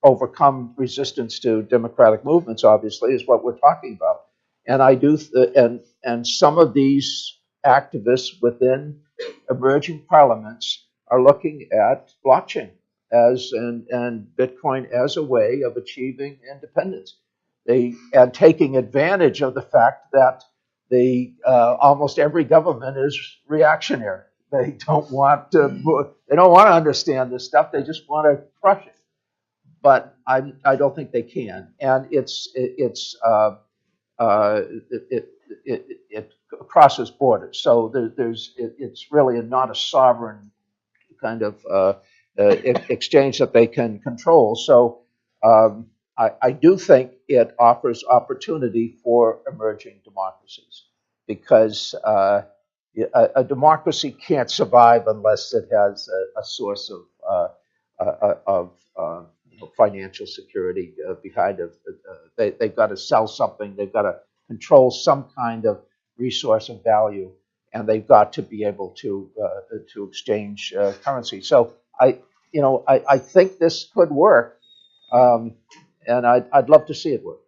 overcome resistance to democratic movements, obviously, is what we're talking about. And and some of these activists within emerging parliaments are looking at blockchain and Bitcoin as a way of achieving independence. And taking advantage of the fact that almost every government is reactionary. They don't want to understand this stuff. They just want to crush it. But I don't think they can. And it crosses borders. So it's really not a sovereign kind of exchange that they can control. So I do think it offers opportunity for emerging democracies, because a democracy can't survive unless it has a source of financial security behind it. They've got to sell something. They've got to control some kind of resource of value, and they've got to be able to exchange currency. So I think this could work, and I'd love to see it work.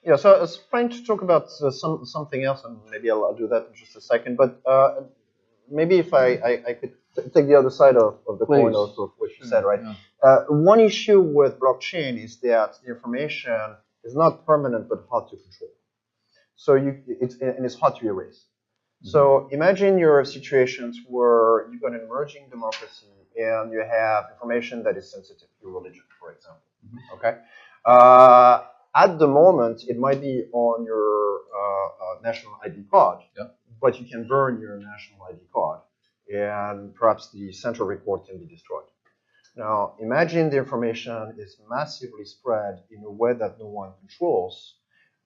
Yeah, so I was trying to talk about something else, and maybe I'll do that in just a second. But maybe if I could take the other side of the coin of what you said, right? Yeah. One issue with blockchain is that the information is not permanent but hard to control. So it's hard to erase. Mm-hmm. So imagine your situations where you've got an emerging democracy and you have information that is sensitive, your religion, for example. Mm-hmm. Okay. At the moment, it might be on your national ID card, yeah, but you can burn your national ID card, and perhaps the central record can be destroyed. Now, imagine the information is massively spread in a way that no one controls.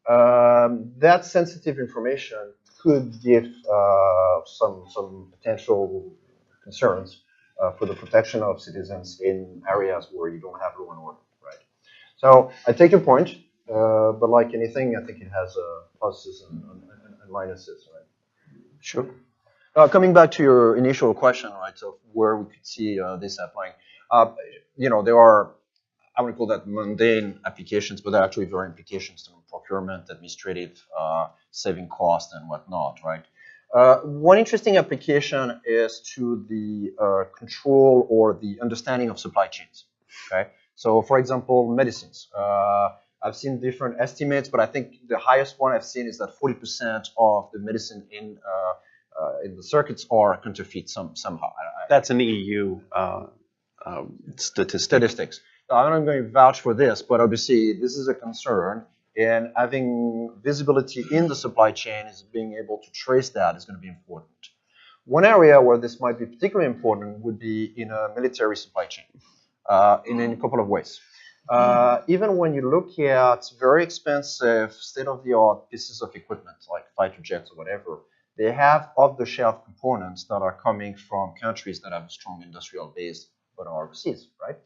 That sensitive information could give some potential concerns for the protection of citizens in areas where you don't have law and order, right? So I take your point. But like anything, I think it has pluses and minuses, right? Sure. Coming back to your initial question, right, of where we could see this applying, there are, I would call that mundane applications, but they're actually very implications to procurement, administrative, saving cost, and whatnot, right? One interesting application is to the control or the understanding of supply chains, okay? So, for example, medicines. I've seen different estimates, but I think the highest one I've seen is that 40% of the medicine in the circuits are counterfeit somehow. That's an EU statistics. I'm not going to vouch for this, but obviously this is a concern, and having visibility in the supply chain is being able to trace that is going to be important. One area where this might be particularly important would be in a military supply chain, in a couple of ways. Even when you look at very expensive, state-of-the-art pieces of equipment like fighter jets or whatever, They have off-the-shelf components that are coming from countries that have a strong industrial base but are overseas, right?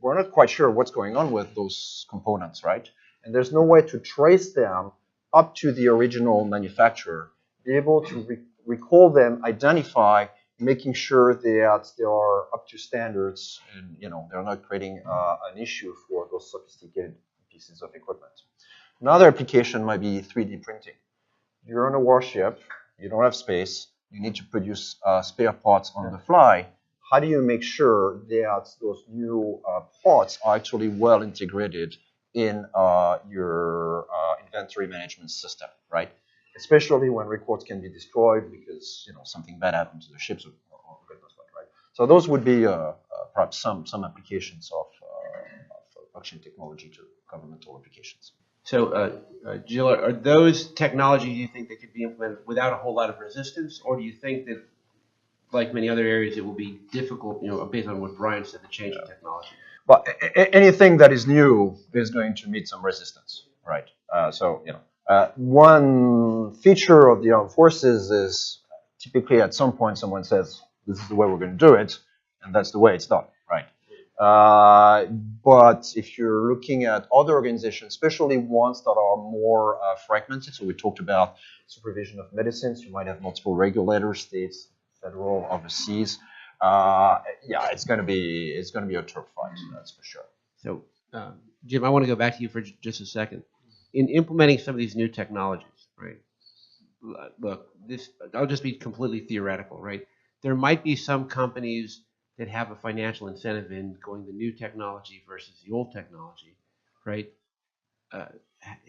We're not quite sure what's going on with those components, right? And there's no way to trace them up to the original manufacturer, be able to recall them, identify, making sure that they are up to standards, and they're not creating an issue for those sophisticated pieces of equipment. Another application might be 3D printing. You're on a warship, you don't have space, you need to produce spare parts on the fly. How do you make sure that those new parts are actually well integrated in your inventory management system, right? Especially when records can be destroyed because something bad happened to the ships or goodness what, right? So those would be perhaps some applications of blockchain technology to governmental applications. So, Gilles, are those technologies you think that could be implemented without a whole lot of resistance, or do you think that, like many other areas, it will be difficult, based on what Brian said, the change in technology? Well, anything that is new is going to meet some resistance, right? One feature of the armed forces is typically at some point someone says, this is the way we're going to do it, and that's the way it's done, right? But if you're looking at other organizations, especially ones that are more fragmented, so we talked about supervision of medicines, you might have multiple regulators, states, federal, overseas. It's going to be a turf fight, that's for sure. So, Jim, I want to go back to you for just a second. In implementing some of these new technologies, right? Look, I'll just be completely theoretical, right? There might be some companies that have a financial incentive in going the new technology versus the old technology, right?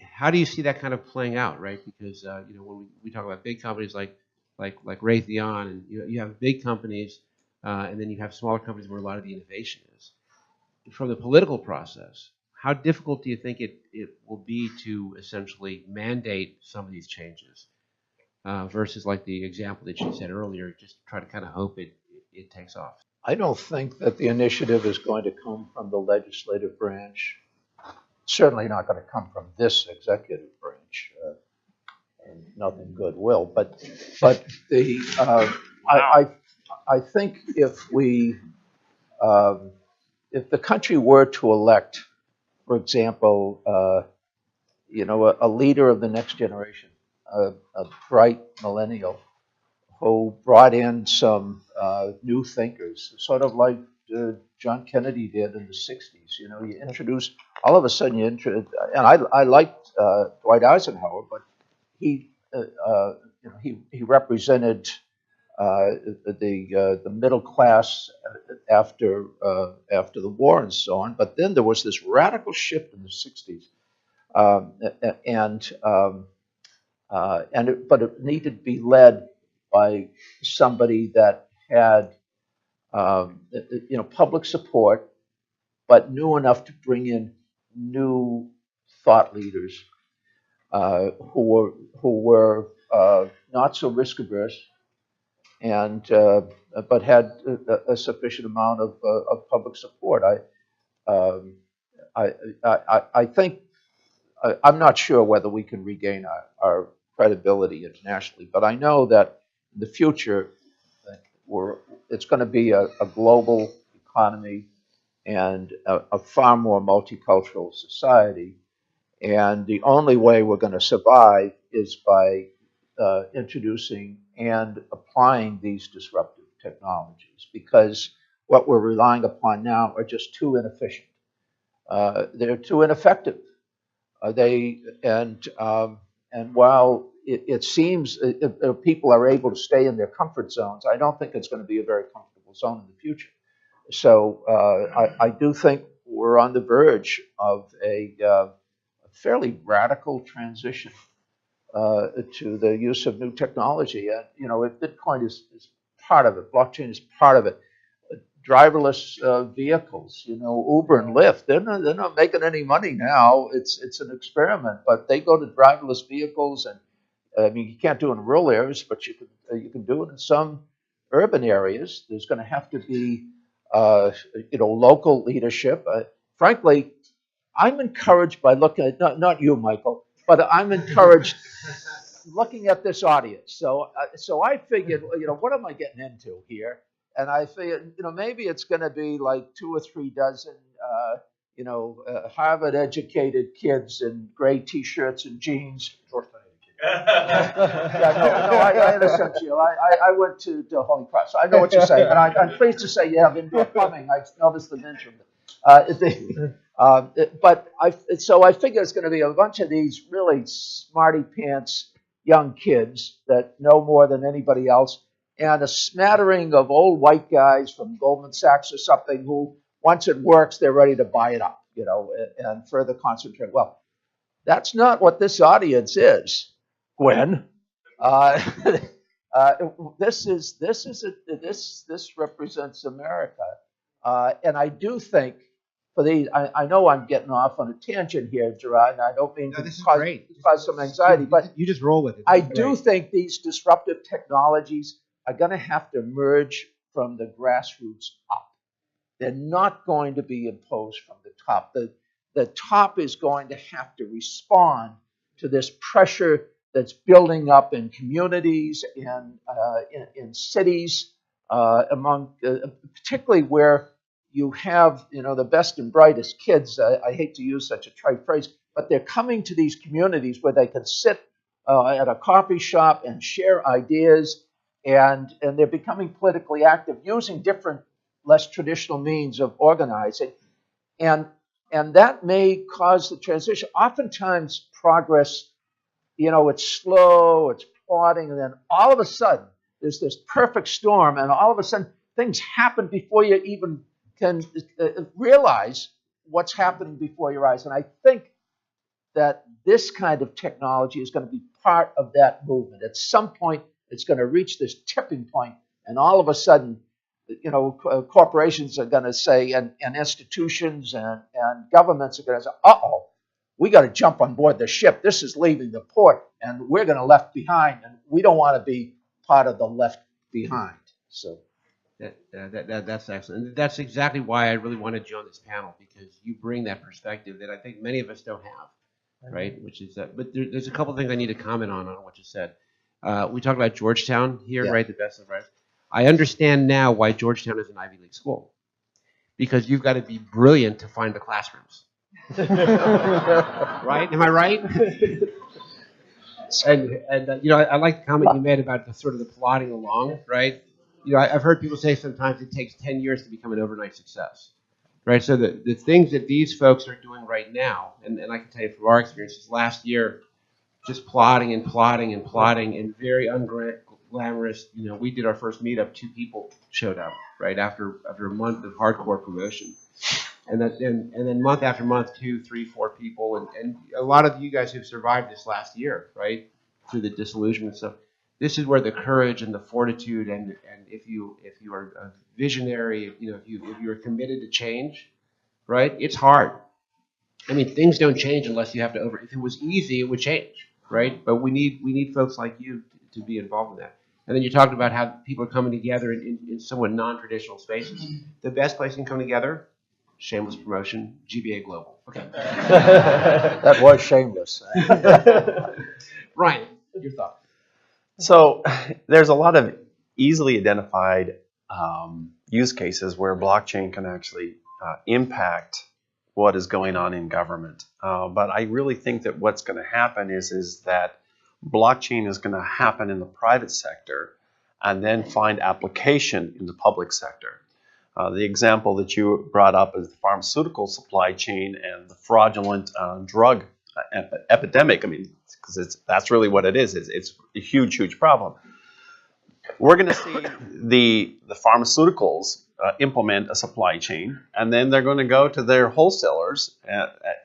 How do you see that kind of playing out, right? Because when we talk about big companies like Raytheon, and you have big companies, and then you have smaller companies where a lot of the innovation is. From the political process, how difficult do you think it will be to essentially mandate some of these changes versus like the example that you said earlier, just try to kind of hope it takes off? I don't think that the initiative is going to come from the legislative branch. It's certainly not going to come from this executive branch. And nothing good will. But the I think if the country were to elect, for example, a leader of the next generation, a bright millennial who brought in some new thinkers, sort of like John Kennedy did in the 60s. You introduce, all of a sudden and I liked Dwight Eisenhower, but he represented the middle class after the war and so on. But then there was this radical shift in the 60s, but it needed to be led by somebody that had public support, but knew enough to bring in new thought leaders who were not so risk averse, and but had a sufficient amount of public support. I think I'm not sure whether we can regain our credibility internationally, but I know that in the future it's going to be a global economy and a far more multicultural society. And the only way we're going to survive is by introducing and applying these disruptive technologies, because what we're relying upon now are just too inefficient. They're too ineffective. And while it seems people are able to stay in their comfort zones, I don't think it's going to be a very comfortable zone in the future. So I do think we're on the verge of a fairly radical transition to the use of new technology. And if Bitcoin is part of it, blockchain is part of it. Driverless vehicles, Uber and Lyft, they're not making any money now. It's an experiment, but they go to driverless vehicles, and I mean, you can't do it in rural areas, but you can do it in some urban areas. There's going to have to be local leadership. Frankly, I'm encouraged by looking at not you, Michael, but I'm encouraged looking at this audience, so I figured, what am I getting into here? And I figured, maybe it's going to be like 2 or 3 dozen, Harvard-educated kids in gray T-shirts and jeans. Yeah, no, I understand you. I went to the Holy Cross. So I know what you're saying, and I'm pleased to say you have indoor plumbing. I noticed the mention. So I figure it's going to be a bunch of these really smarty pants young kids that know more than anybody else, and a smattering of old white guys from Goldman Sachs or something who, once it works, they're ready to buy it up, and further concentrate. Well, that's not what this audience is, Gwen. This represents America, and I do think for these. I know I'm getting off on a tangent here, Gerard, and I don't mean to cause some anxiety, but you just roll with it. I do think these disruptive technologies are going to have to emerge from the grassroots up. They're not going to be imposed from the top. The top is going to have to respond to this pressure that's building up in communities and in cities, particularly where you have the best and brightest kids. I hate to use such a trite phrase, but they're coming to these communities where they can sit at a coffee shop and share ideas, and they're becoming politically active using different, less traditional means of organizing, and that may cause the transition. Oftentimes, progress, it's slow, it's plodding, and then all of a sudden, there's this perfect storm, and all of a sudden, things happen before you even can realize what's happening before your eyes. And I think that this kind of technology is going to be part of that movement. At some point, it's going to reach this tipping point, and all of a sudden, corporations are going to say, and institutions and governments are going to say, uh-oh, we got to jump on board the ship. This is leaving the port, and we're going to left behind, and we don't want to be part of the left behind. So that's excellent. And that's exactly why I really wanted you on this panel, because you bring that perspective that I think many of us don't have, right? Which is that. But there's a couple of things I need to comment on what you said. We talked about Georgetown here, right? The best of right. I understand now why Georgetown is an Ivy League school, because you've got to be brilliant to find the classrooms. Right? Am I right? And I like the comment you made about the sort of the plodding along, right? I've heard people say sometimes it takes 10 years to become an overnight success, right? So the things that these folks are doing right now, and I can tell you from our experiences last year, just plodding and plotting and plotting and very unglamorous. We did our first meetup, 2 people showed up, right, after a month of hardcore promotion. And then month after month, 2, 3, 4 people, and a lot of you guys who've survived this last year, right, through the disillusionment stuff. This is where the courage and the fortitude, and if you are a visionary, if you are committed to change, right, it's hard. I mean, things don't change unless you have to If it was easy, it would change, right? But we need folks like you to be involved in that. And then you talked about how people are coming together in somewhat non-traditional spaces. The best place you can come together. Shameless promotion, GBA Global. Okay. That was shameless. Ryan, your thought. So there's a lot of easily identified use cases where blockchain can actually impact what is going on in government. But I really think that what's going to happen is that blockchain is going to happen in the private sector and then find application in the public sector. The example that you brought up is the pharmaceutical supply chain and the fraudulent drug epidemic. I mean, because that's really what it is. It's a huge, huge problem. We're going to see the pharmaceuticals implement a supply chain, and then they're going to go to their wholesalers,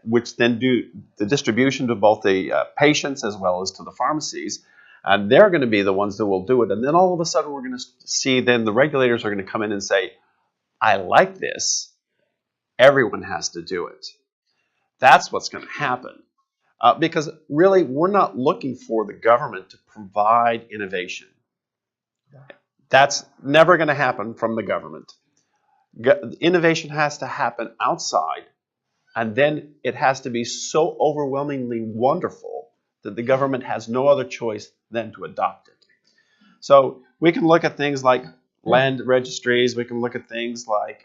which then do the distribution to both the patients as well as to the pharmacies. And they're going to be the ones that will do it. And then all of a sudden, we're going to see then the regulators are going to come in and say, I like this. Everyone has to do it. That's what's going to happen. Because really, we're not looking for the government to provide innovation. That's never going to happen from the government. Innovation has to happen outside, and then it has to be so overwhelmingly wonderful that the government has no other choice than to adopt it. So we can look at things like land registries. We can look at things like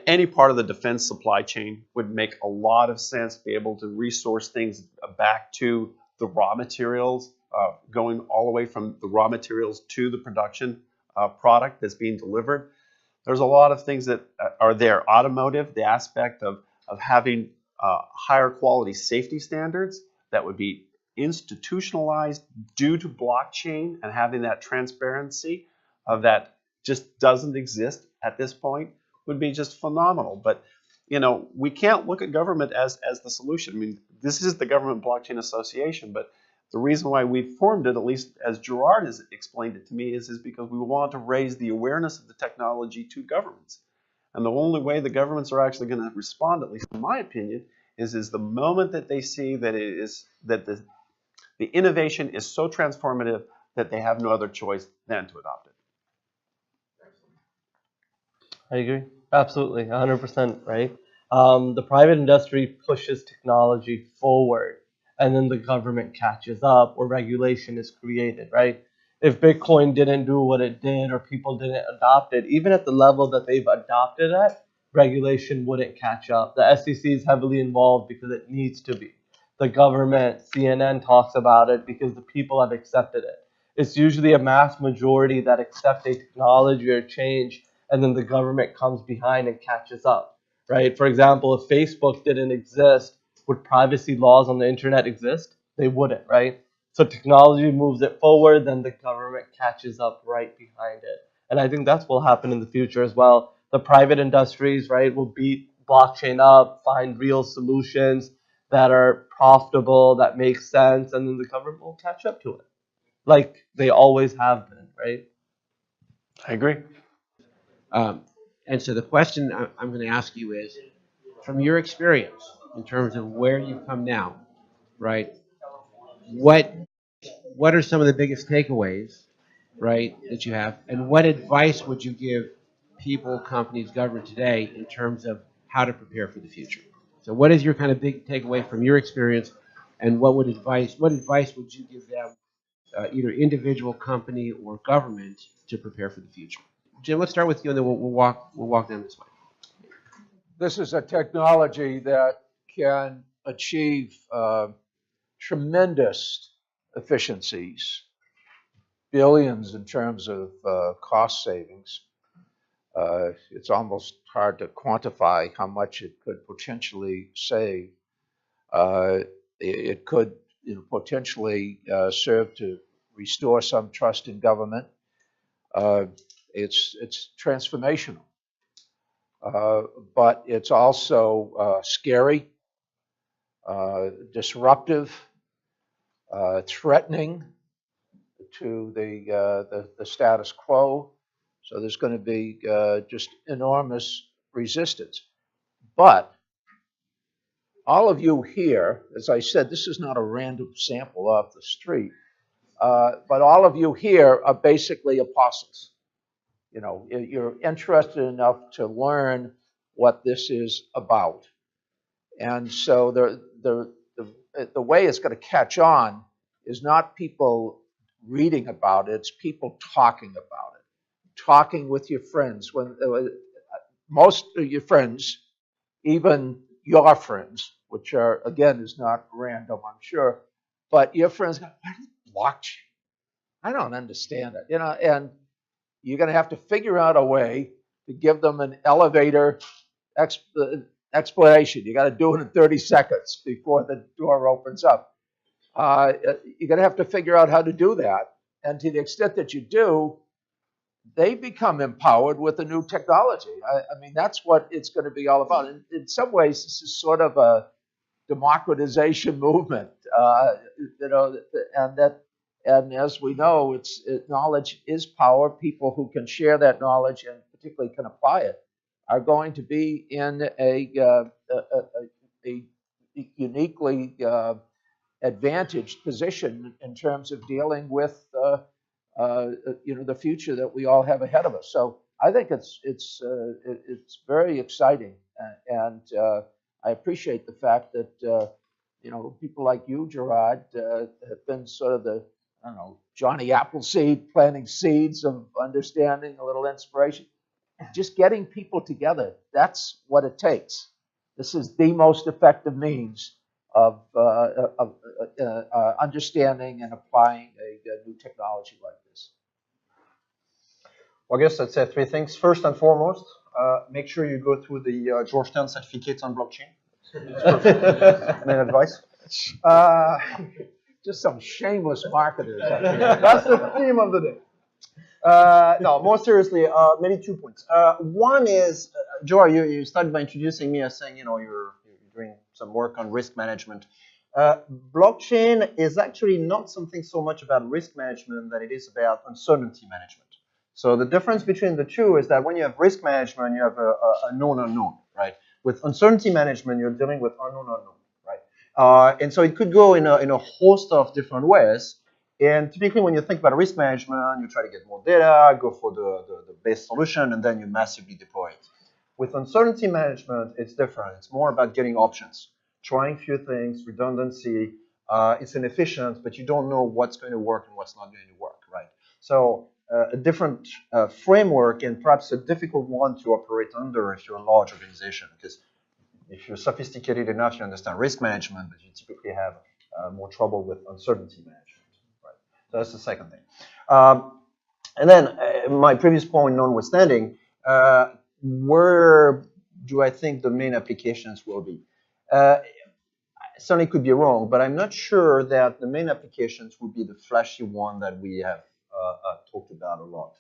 any part of the defense supply chain would make a lot of sense to be able to resource things back to the raw materials, going all the way from the raw materials to the production product that's being delivered. There's a lot of things that are there. Automotive, the aspect of having higher quality safety standards that would be institutionalized due to blockchain and having that transparency of that just doesn't exist at this point would be just phenomenal. But we can't look at government as the solution. I mean, this is the Government Blockchain Association, but the reason why we formed it, at least as Gerard has explained it to me, is because we want to raise the awareness of the technology to governments. And the only way the governments are actually going to respond, at least in my opinion, is the moment that they see that the innovation is so transformative that they have no other choice than to adopt it. I agree. Absolutely. 100%, right? The private industry pushes technology forward, and then the government catches up or regulation is created, right? If Bitcoin didn't do what it did or people didn't adopt it, even at the level that they've adopted it, regulation wouldn't catch up. The SEC is heavily involved because it needs to be. The government, CNN talks about it because the people have accepted it. It's usually a mass majority that accept a technology or change, and then the government comes behind and catches up, right? For example, if Facebook didn't exist, would privacy laws on the internet exist? They wouldn't, right? So technology moves it forward, then the government catches up right behind it. And I think that's what will happen in the future as well. The private industries, right, will beat blockchain up, find real solutions that are profitable, that make sense, and then the government will catch up to it, like they always have been, right? I agree. And so the question I'm going to ask you is, from your experience in terms of where you've come now, right? What are some of the biggest takeaways, right, that you have, and what advice would you give people, companies, government today in terms of how to prepare for the future? So, what is your kind of big takeaway from your experience, and what advice would you give them, either individual, company, or government, to prepare for the future? Jim, let's start with you, and then we'll walk down this way. This is a technology that can achieve tremendous efficiencies, billions in terms of cost savings. It's almost hard to quantify how much it could potentially save. It could potentially serve to restore some trust in government. It's transformational, but it's also scary, disruptive, threatening to the status quo. So there's going to be just enormous resistance. But all of you here, as I said, this is not a random sample off the street, but all of you here are basically apostles. You're interested enough to learn what this is about. And so the way it's going to catch on is not people reading about it, it's people talking about it, talking with your friends. When most of your friends, even your friends, which are, again, is not random, I'm sure, but your friends go, what is blockchain? I don't understand it, and you're going to have to figure out a way to give them an elevator explanation. You got to do it in 30 seconds before the door opens up. You're going to have to figure out how to do that. And to the extent that you do, they become empowered with the new technology. I mean, that's what it's going to be all about. In some ways, this is sort of a democratization movement, and as we know, knowledge is power. People who can share that knowledge and particularly can apply it are going to be in a uniquely advantaged position in terms of dealing with the future that we all have ahead of us. So I think it's very exciting, and I appreciate the fact that people like you, Gerard, have been sort of the, I don't know, Johnny Appleseed, planting seeds of understanding, a little inspiration. Just getting people together, that's what it takes. This is the most effective means of understanding and applying a new technology like this. Well, I guess I'd say three things. First and foremost, make sure you go through the Georgetown certificates on blockchain. Main advice. Just some shameless marketers. That's the theme of the day. No, more seriously, maybe 2 points. One is, Joe, you started by introducing me as saying, you're doing some work on risk management. Blockchain is actually not something so much about risk management than it is about uncertainty management. So the difference between the two is that when you have risk management, you have a known unknown, right? With uncertainty management, you're dealing with unknown unknown, right? And so it could go in a host of different ways. And typically, when you think about risk management, you try to get more data, go for the best solution, and then you massively deploy it. With uncertainty management, it's different. It's more about getting options, trying few things, redundancy. It's inefficient, but you don't know what's going to work and what's not going to work, right? So a different framework, and perhaps a difficult one to operate under if you're a large organization, because if you're sophisticated enough, you understand risk management, but you typically have more trouble with uncertainty management. So that's the second thing. And then my previous point notwithstanding, where do I think the main applications will be? Certainly could be wrong, but I'm not sure that the main applications will be the flashy one that we have talked about a lot.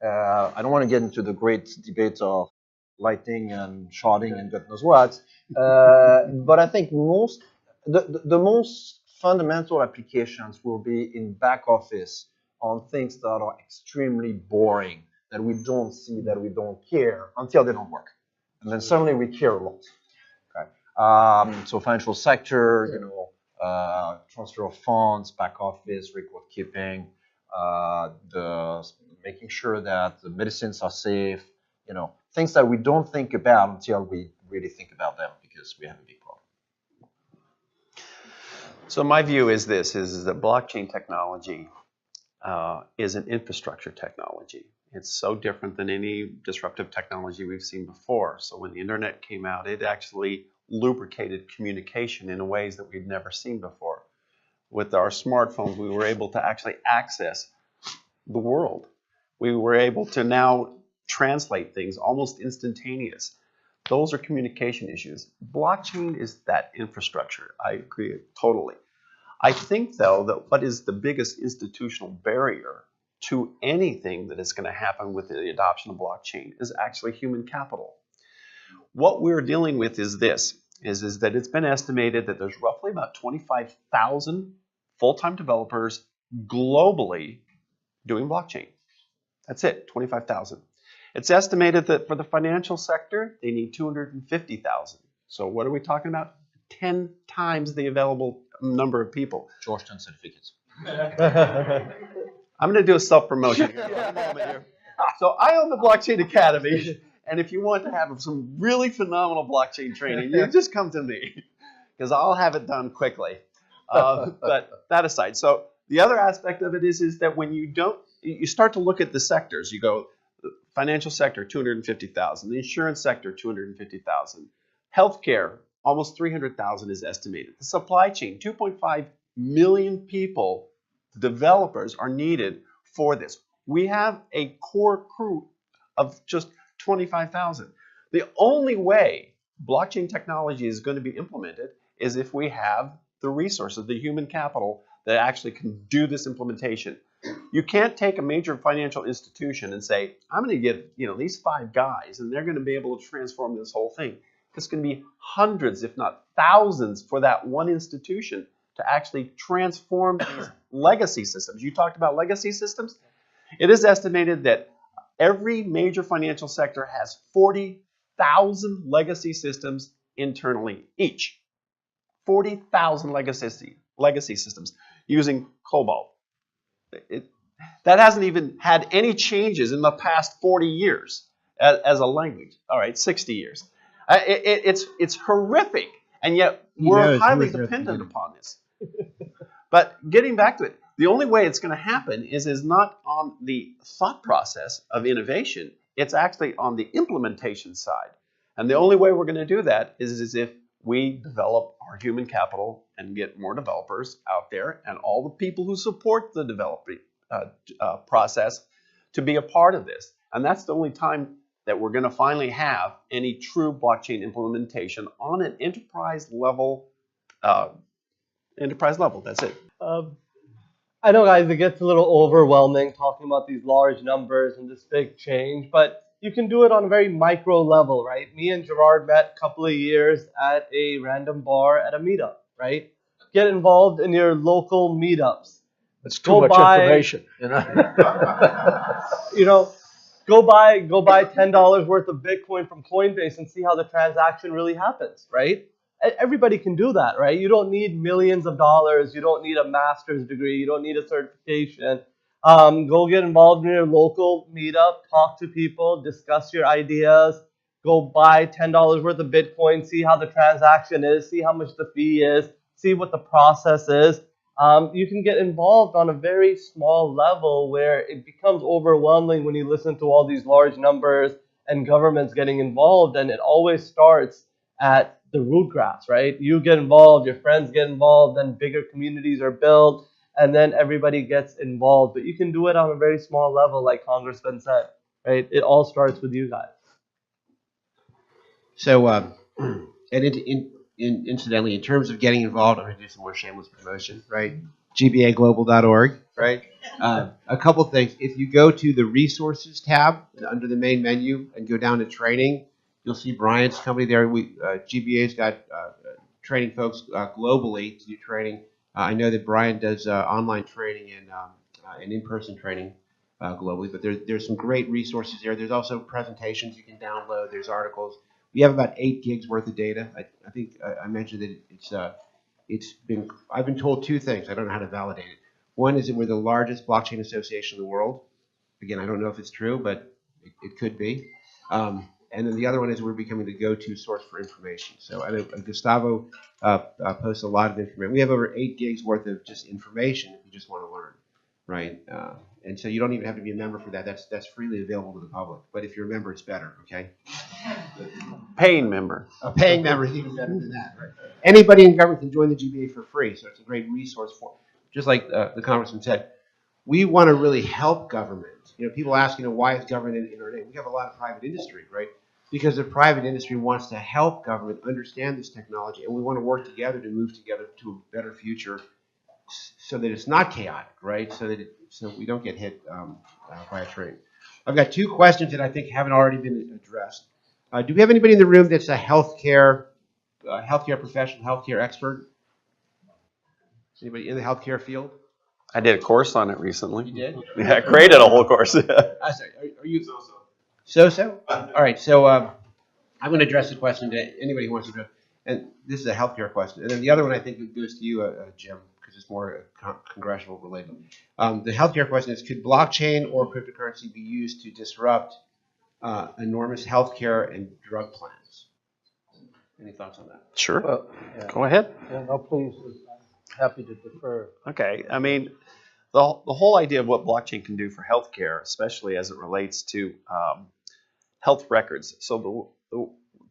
I don't want to get into the great debate of lightning and sharding and God knows what, but I think the most fundamental applications will be in back office on things that are extremely boring, that we don't see, that we don't care until they don't work. And then suddenly we care a lot. Okay. So financial sector, transfer of funds, back office, record keeping, making sure that the medicines are safe, things that we don't think about until we really think about them because we have a big problem. So my view is this, is that blockchain technology is an infrastructure technology. It's so different than any disruptive technology we've seen before. So when the internet came out, it actually lubricated communication in ways that we'd never seen before. With our smartphones, we were able to actually access the world. We were able to now translate things almost instantaneous. Those are communication issues. Blockchain is that infrastructure. I agree totally. I think, though, that what is the biggest institutional barrier to anything that is going to happen with the adoption of blockchain is actually human capital. What we're dealing with is this, is that it's been estimated that there's roughly about 25,000 full-time developers globally doing blockchain. That's it, 25,000. It's estimated that for the financial sector, they need 250,000. So what are we talking about? 10 times the available number of people. Georgetown certificates. I'm going to do a self-promotion here. So I own the Blockchain Academy, and if you want to have some really phenomenal blockchain training, you just come to me, because I'll have it done quickly. But that aside, so the other aspect of it is that when you start to look at the sectors, you go, financial sector, 250,000. The insurance sector, 250,000. Healthcare, almost 300,000 is estimated. The supply chain, 2.5 million people, developers are needed for this. We have a core crew of just 25,000. The only way blockchain technology is going to be implemented is if we have the resources, the human capital that actually can do this implementation. You can't take a major financial institution and say, I'm going to get these 5 guys and they're going to be able to transform this whole thing. It's going to be hundreds, if not thousands, for that one institution to actually transform these legacy systems. You talked about legacy systems. It is estimated that every major financial sector has 40,000 legacy systems internally each. 40,000 legacy systems using COBOL. That hasn't even had any changes in the past 40 years as a language. All right, 60 years. It's horrific. And yet He we're knows who highly was there at the dependent beginning. upon this. But getting back to it, the only way it's going to happen is not on the thought process of innovation. It's actually on the implementation side. And the only way we're going to do that is if we develop our human capital and get more developers out there and all the people who support the developing process to be a part of this. And that's the only time that we're going to finally have any true blockchain implementation on an enterprise level. That's it. I know, guys, it gets a little overwhelming talking about these large numbers and this big change, but you can do it on a very micro level, right? Me and Gerard met a couple of years at a random bar at a meetup, right? Get involved in your local meetups. It's too much information, you know. You know, go buy $10 worth of Bitcoin from Coinbase and see how the transaction really happens, right? Everybody can do that, right? You don't need millions of dollars. You don't need a master's degree. You don't need a certification. Go get involved in your local meetup, talk to people, discuss your ideas, go buy $10 worth of Bitcoin, see how the transaction is, see how much the fee is, see what the process is. You can get involved on a very small level where it becomes overwhelming when you listen to all these large numbers and governments getting involved, and it always starts at the root grass, right? You get involved, your friends get involved, then bigger communities are built, and then everybody gets involved. But you can do it on a very small level, like Congressman said, right? It all starts with you guys. So, and incidentally, in terms of getting involved, I'm going to do some more shameless promotion, right? GBAglobal.org, right? A couple things. If you go to the resources tab under the main menu and go down to training, you'll see Bryant's company there. GBA's got training folks globally to do training. I know that Bryant does online training and in-person training globally, but there's some great resources there. There's also presentations you can download. There's articles. We have about 8 gigs worth of data. I think I mentioned that I've been told 2 things. I don't know how to validate it. One is that we're the largest blockchain association in the world. Again, I don't know if it's true, but it could be. And then the other one is we're becoming the go-to source for information. So I know Gustavo posts a lot of information. We have over 8 gigs worth of just information if you just want to learn, right? And so you don't even have to be a member for that. That's freely available to the public. But if you're a member, it's better, okay? Paying member. A paying member is even better than that, right? Anybody in government can join the GBA for free, so it's a great resource for, just like the congressman said, we want to really help government. You know, people ask, why is government in our name? We have a lot of private industry, right? Because the private industry wants to help government understand this technology, and we want to work together to move together to a better future so that it's not chaotic, right? So we don't get hit by a train. I've got 2 questions that I think haven't already been addressed. Do we have anybody in the room that's a healthcare professional, healthcare expert? Anybody in the healthcare field? I did a course on it recently. You did? Yeah, I created a whole course. Sorry, are you so? All right, so I'm going to address the question to anybody who wants to address. And this is a healthcare question. And then the other one I think goes to you, Jim, because it's more congressional related. The healthcare question is, could blockchain or cryptocurrency be used to disrupt enormous healthcare and drug plans? Any thoughts on that? Sure. Well, yeah. Go ahead. Yeah, no, please. I'm happy to defer. Okay. I mean, the whole idea of what blockchain can do for healthcare, especially as it relates to health records. So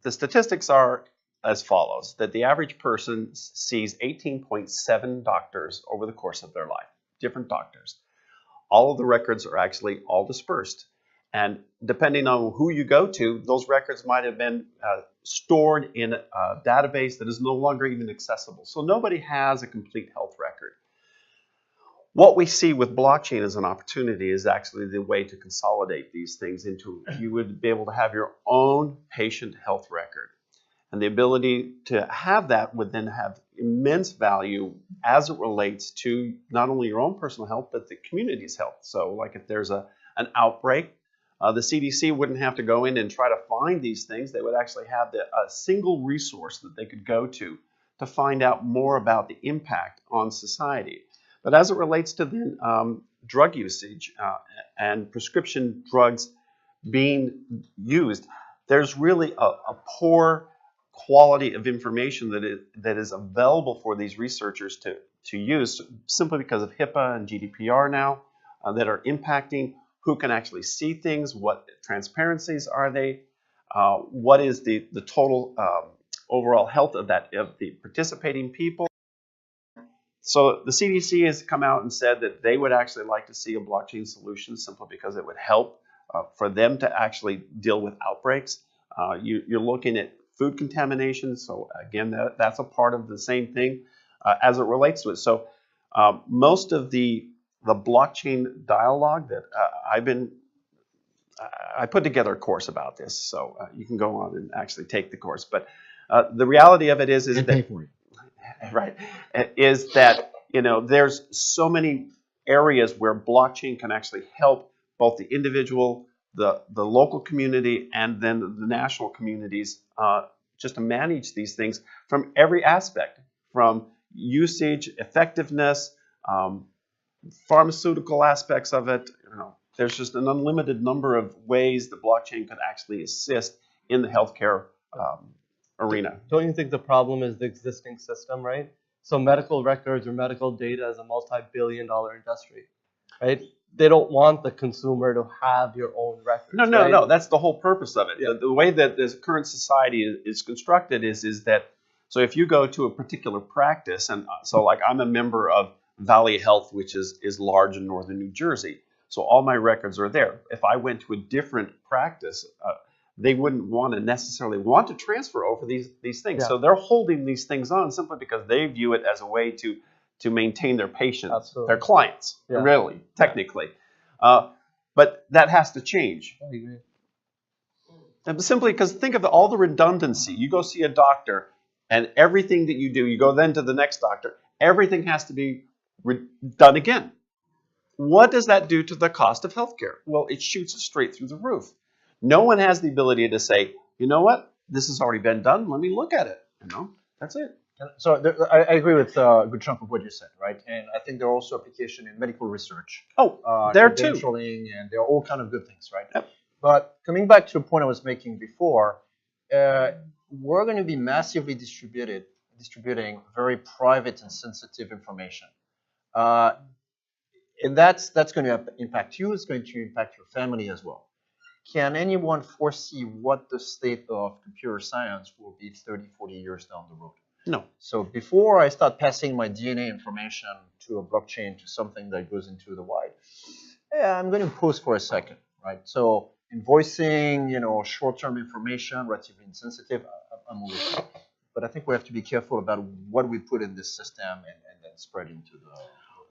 the statistics are as follows, that the average person sees 18.7 doctors over the course of their life, different doctors. All of the records are actually all dispersed. And depending on who you go to, those records might have been stored in a database that is no longer even accessible. So nobody has a complete health record. What we see with blockchain as an opportunity is actually the way to consolidate these things into, you would be able to have your own patient health record. And the ability to have that would then have immense value as it relates to not only your own personal health, but the community's health. So like if there's an outbreak, the CDC wouldn't have to go in and try to find these things. They would actually have a single resource that they could go to find out more about the impact on society. But as it relates to then drug usage and prescription drugs being used, there's really a poor quality of information that is available for these researchers to use, simply because of HIPAA and GDPR now, that are impacting who can actually see things, what transparencies are they, what is the total overall health of the participating people. So the CDC has come out and said that they would actually like to see a blockchain solution, simply because it would help for them to actually deal with outbreaks. You're looking at food contamination, so again, that's a part of the same thing as it relates to it. So most of the blockchain dialogue that I put together a course about this, so you can go on and actually take the course. But the reality of it is And that pay for it. right, is that, there's so many areas where blockchain can actually help both the individual, the local community, and then the national communities, just to manage these things from every aspect, from usage, effectiveness, pharmaceutical aspects of it. There's just an unlimited number of ways the blockchain could actually assist in the healthcare arena. Don't you think the problem is the existing system, right? So medical records or medical data is a multi-billion-dollar industry, right? They don't want the consumer to have your own records. No. right? That's the whole purpose of it. Yeah. The way that this current society is constructed is that, so if you go to a particular practice, and so like I'm a member of Valley Health, which is large in northern New Jersey, so all my records are there. If I went to a different practice, they wouldn't necessarily want to transfer over these things. Yeah. So they're holding these things on simply because they view it as a way to maintain their patients, Absolutely. their clients, Yeah. really, technically. But that has to change. I agree. And simply because think of all the redundancy. You go see a doctor, and everything that you do, you go then to the next doctor, everything has to be done again. What does that do to the cost of healthcare? Well, it shoots it straight through the roof. No one has the ability to say, you know what, this has already been done, let me look at it. That's it. So I agree with a good chunk of what you said, right? And I think there are also applications in medical research. There too. Credentialing, and there are all kind of good things, right? Yep. But coming back to the point I was making before, we're going to be massively distributing very private and sensitive information. And that's going to impact you. It's going to impact your family as well. Can anyone foresee what the state of computer science will be 30, 40 years down the road? No. So before I start passing my DNA information to a blockchain, to something that goes into the wide, I'm going to pause for a second, right? So invoicing, short-term information, relatively insensitive, I'm with you. But I think we have to be careful about what we put in this system and then spread into the...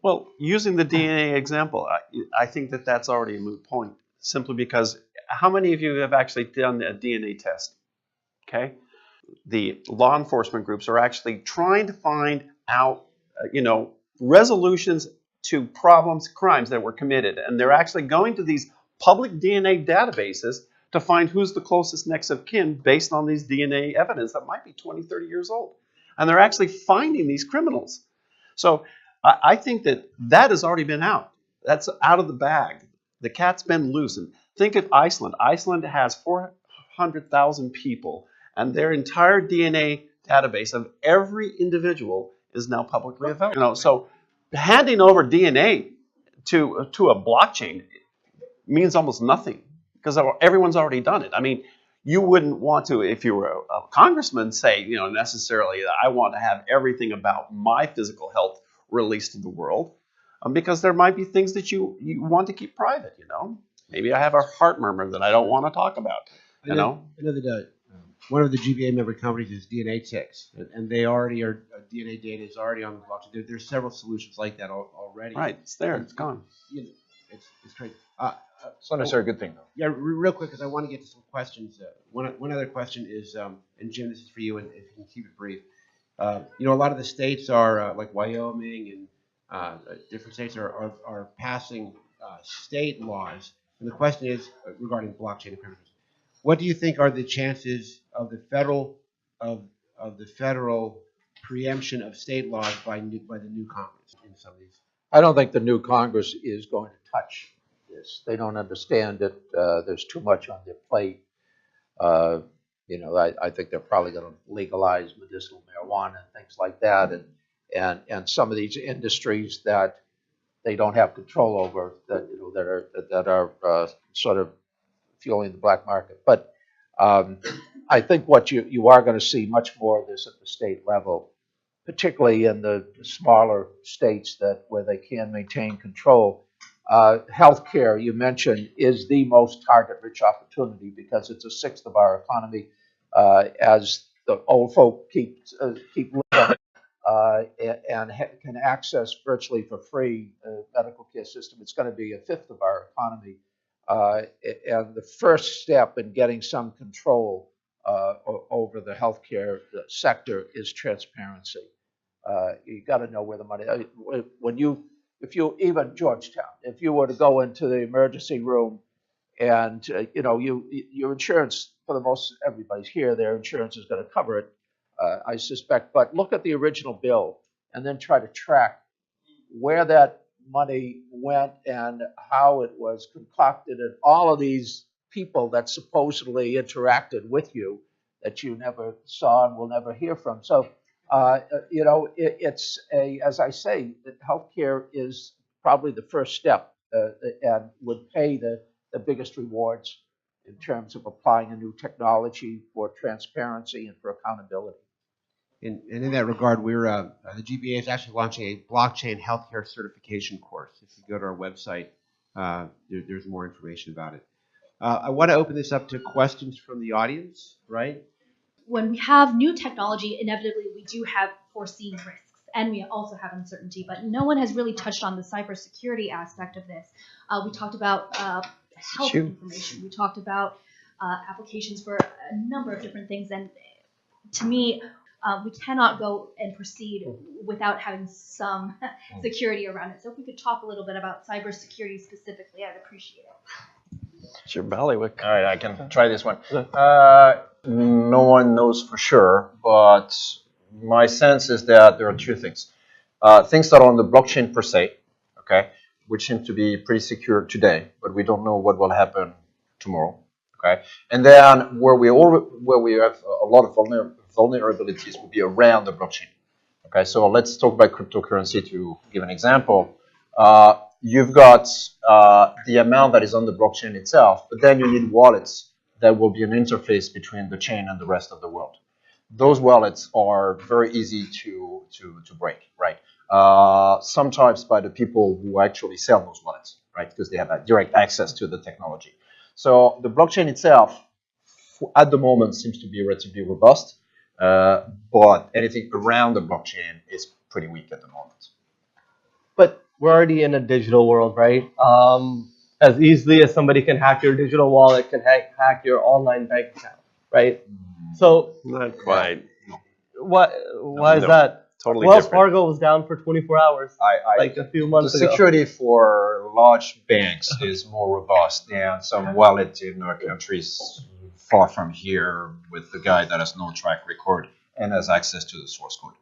Well, using the DNA example, I think that's already a moot point, simply because how many of you have actually done a DNA test? Okay. The law enforcement groups are actually trying to find out, resolutions to crimes that were committed. And they're actually going to these public DNA databases to find who's the closest next of kin based on these DNA evidence that might be 20, 30 years old. And they're actually finding these criminals. So I think that has already been out. That's out of the bag. The cat's been loose. And think of Iceland. Iceland has 400,000 people, and their entire DNA database of every individual is now publicly available. So handing over DNA to a blockchain means almost nothing because everyone's already done it. I mean, you wouldn't want to, if you were a congressman, say, necessarily that I want to have everything about my physical health released to the world, because there might be things that you want to keep private. Maybe I have a heart murmur that I don't want to talk about. I know that one of the GBA member companies is DNA Ticks, and they already are DNA data is already on the blockchain. There's several solutions like that already. Right, it's there, it's gone. It's crazy. It's not necessarily a good thing, though. Yeah, real quick, because I want to get to some questions. One other question is, and Jim, this is for you, and if you can keep it brief. A lot of the states are like Wyoming and different states are passing state laws, and the question is regarding blockchain and cryptocurrencies. What do you think are the chances of the federal preemption of state laws by the new Congress in some of these? I don't think the new Congress is going to touch this. They don't understand that there's too much on their plate. I think they're probably going to legalize medicinal marijuana and things like that, and some of these industries that they don't have control over that are sort of fueling the black market. But I think what you are going to see much more of this at the state level, particularly in the smaller states where they can maintain control. Healthcare, you mentioned, is the most target-rich opportunity because it's a sixth of our economy. As the old folk keep living and can access virtually for free medical care system, it's going to be a fifth of our economy. And the first step in getting some control over the healthcare sector is transparency. You got to know where the money. Even Georgetown, if you were to go into the emergency room, and your insurance, for the most everybody's here, their insurance is going to cover it, I suspect. But look at the original bill, and then try to track where that money went and how it was concocted, and all of these people that supposedly interacted with you that you never saw and will never hear from. So, as I say, healthcare is probably the first step and would pay the biggest rewards in terms of applying a new technology for transparency and for accountability. And in that regard, the GBA is actually launching a blockchain healthcare certification course. If you go to our website, there's more information about it. I want to open this up to questions from the audience, right? When we have new technology, inevitably we do have foreseen risks, and we also have uncertainty, but no one has really touched on the cybersecurity aspect of this. We talked about health information. We talked about applications for a number of different things, and to me, we cannot go and proceed without having some security around it. So if we could talk a little bit about cybersecurity specifically, I'd appreciate it. It's your ballywick. All right, I can try this one. No one knows for sure, but my sense is that there are two things. Things that are on the blockchain per se, okay, which seem to be pretty secure today, but we don't know what will happen tomorrow, okay? And then where we have a lot of vulnerabilities will be around the blockchain, okay? So let's talk about cryptocurrency to give an example. You've got the amount that is on the blockchain itself, but then you need wallets that will be an interface between the chain and the rest of the world. Those wallets are very easy to break, right? Sometimes by the people who actually sell those wallets, right? Because they have a direct access to the technology. So the blockchain itself, at the moment, seems to be relatively robust, but anything around the blockchain is pretty weak at the moment. But we're already in a digital world, right? As easily as somebody can hack your digital wallet, can hack your online bank account, right? So Not quite. why is that? Totally Wells different. Fargo was down for 24 hours, like a few months The ago. security for large banks is more robust than some wallet in countries far from here with the guy that has no track record and has access to the source code.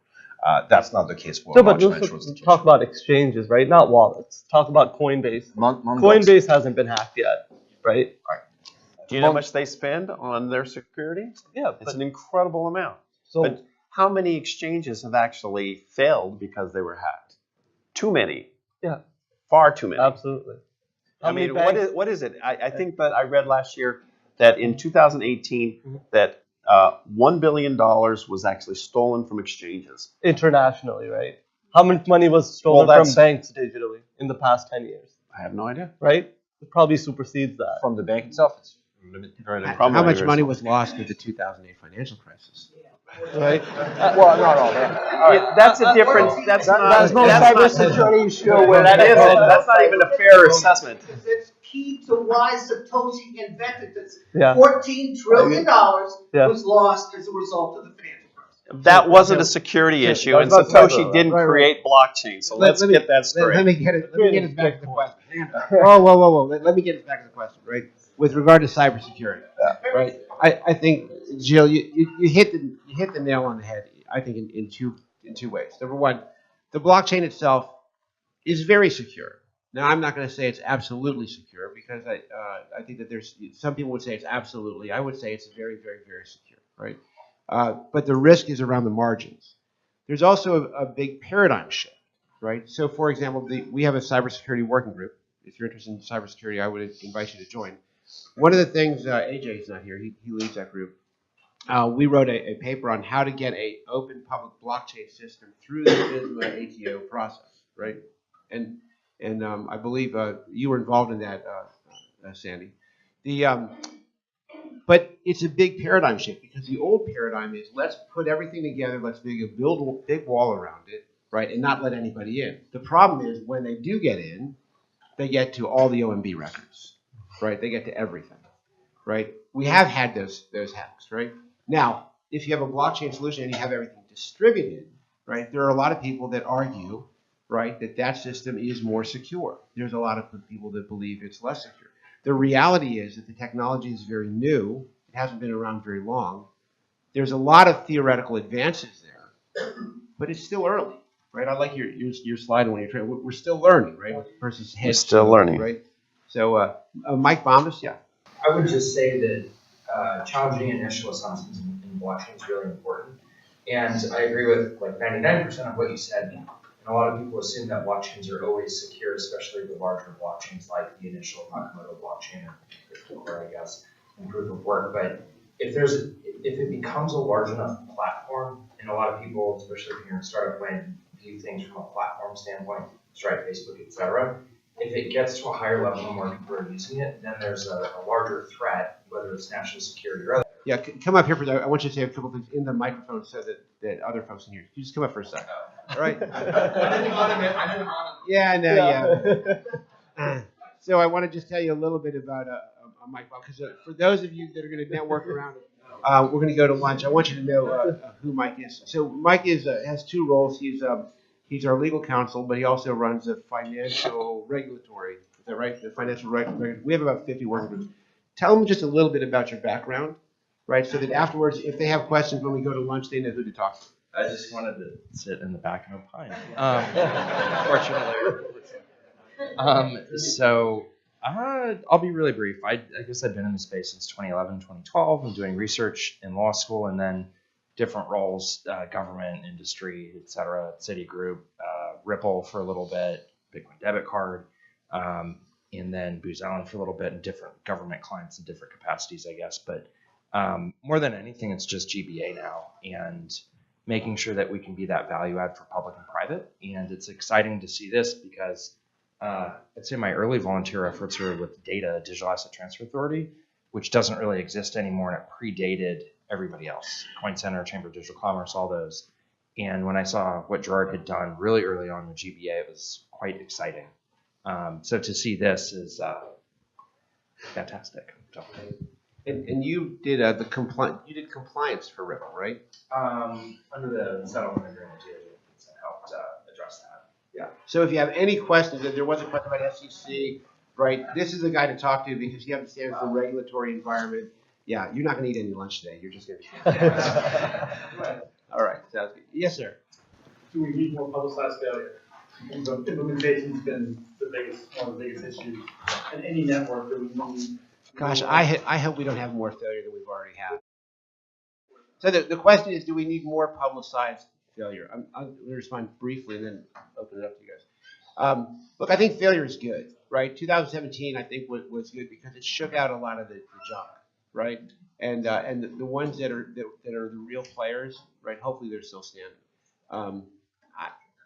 That's not the case for So, but large let's financial institutions. talk about exchanges, right? Not wallets. Talk about Coinbase. Coinbase hasn't been hacked yet, right? Do you know how much they spend on their security? Yeah, It's an incredible amount. so But how many exchanges have actually failed because they were hacked? Too many. Yeah. Far too many. absolutely. How I many mean, banks? what is it? I think that I read last year that in 2018 that $1 billion was actually stolen from exchanges. Internationally, right? How much money was stolen Well, from banks digitally in the past 10 years, I have no idea. right? It probably supersedes that. From the bank itself, it's very How Probably much there money is. was lost with the 2008 financial crisis? Right? well, not all that. That's a difference. That's not. There's no cybersecurity issue with That isn't. That's not even a fair assessment. Because it's key to why Satoshi invented this. Yeah. $14 trillion Yeah. was lost as a result of the financial crisis. That wasn't a security issue, and That's Satoshi not- didn't right, right. create blockchain. So let's Let me- get that straight. Let me get us back to the question. Whoa. Let me get us back to the question, right? With regard to cybersecurity, right? I think, Gilles, you hit the nail on the head. I think in two ways. Number one, the blockchain itself is very secure. Now, I'm not going to say it's absolutely secure because I think that there's some people would say it's absolutely. I would say it's very, very, very secure. right? But the risk is around the margins. There's also a big paradigm shift, right? So, for example, we have a cybersecurity working group. If you're interested in cybersecurity, I would invite you to join. One of the things, AJ is not here, he leads that group. We wrote a paper on how to get an open public blockchain system through the FISMA ATO process, right? And I believe you were involved in that, Sandy. But it's a big paradigm shift because the old paradigm is let's put everything together, let's build a big wall around it, right, and not let anybody in. The problem is when they do get in, they get to all the OMB records, right? They get to everything, right? We have had those hacks, right? Now, if you have a blockchain solution and you have everything distributed, right, there are a lot of people that argue, right, that system is more secure. There's a lot of people that believe it's less secure. The reality is that the technology is very new. It hasn't been around very long. There's a lot of theoretical advances there, but it's still early, right? I like your slide when you're trying. We're still learning, right? Versus head. We're still learning, right? So, Mike Bombas, yeah. I would just say that challenging initial assumptions in blockchain is really important. And I agree with like 99% of what you said. And a lot of people assume that blockchains are always secure, especially the larger blockchains like the initial Nakamoto blockchain or I guess, and proof of work. But if it becomes a large enough platform, and a lot of people, especially if you're in startup land, view things from a platform standpoint, Stripe, Facebook, etc. If it gets to a higher level and more people are using it, then there's a larger threat, whether it's national security or other. Yeah, come up here for that. I want you to say a couple things in the microphone so that other folks can hear you. You just come up for a second. All right. Yeah, no, yeah. So I want to just tell you a little bit about Mike Bob, because for those of you that are going to network around it, we're going to go to lunch. I want you to know who Mike is. So Mike has two roles. He's our legal counsel, but he also runs a financial regulatory. Is that right? The financial regulatory. We have about 50 working groups. Tell them just a little bit about your background, right? So that afterwards, if they have questions when we go to lunch, they know who to talk to. I just wanted to sit in the back and opine. Fortunately. So I'll be really brief. I guess I've been in the space since 2011, 2012. I'm doing research in law school and then different roles, government, industry, et cetera, Citigroup, Ripple for a little bit, Bitcoin debit card, and then Booz Allen for a little bit, and different government clients in different capacities, I guess. But more than anything, it's just GBA now, and making sure that we can be that value add for public and private. And it's exciting to see this because I'd say my early volunteer efforts are with DATA, Digital Asset Transfer Authority, which doesn't really exist anymore, and it predated everybody else, Coin Center, Chamber of Digital Commerce, all those. And when I saw what Gerard had done really early on with GBA, it was quite exciting. So to see this is fantastic. So. And you did compliance for Ripple, right? Under the settlement agreement, it helped address that. Yeah. So if you have any questions, if there was a question about SEC, right, this is the guy to talk to because he understands the regulatory environment. Yeah, you're not going to eat any lunch today. You're just going to. All right. Sounds good. Yes, sir. Do we need more publicized failure? Implementation's been one of the biggest issues. And any network that we need. Gosh, I hope we don't have more failure than we've already had. So the question is, do we need more publicized failure? I'm going to respond briefly and then open it up to you guys. Look, I think failure is good, right? 2017, I think, was good because it shook out a lot of the junk, right? And the ones that are the real players, right? Hopefully they're still standing.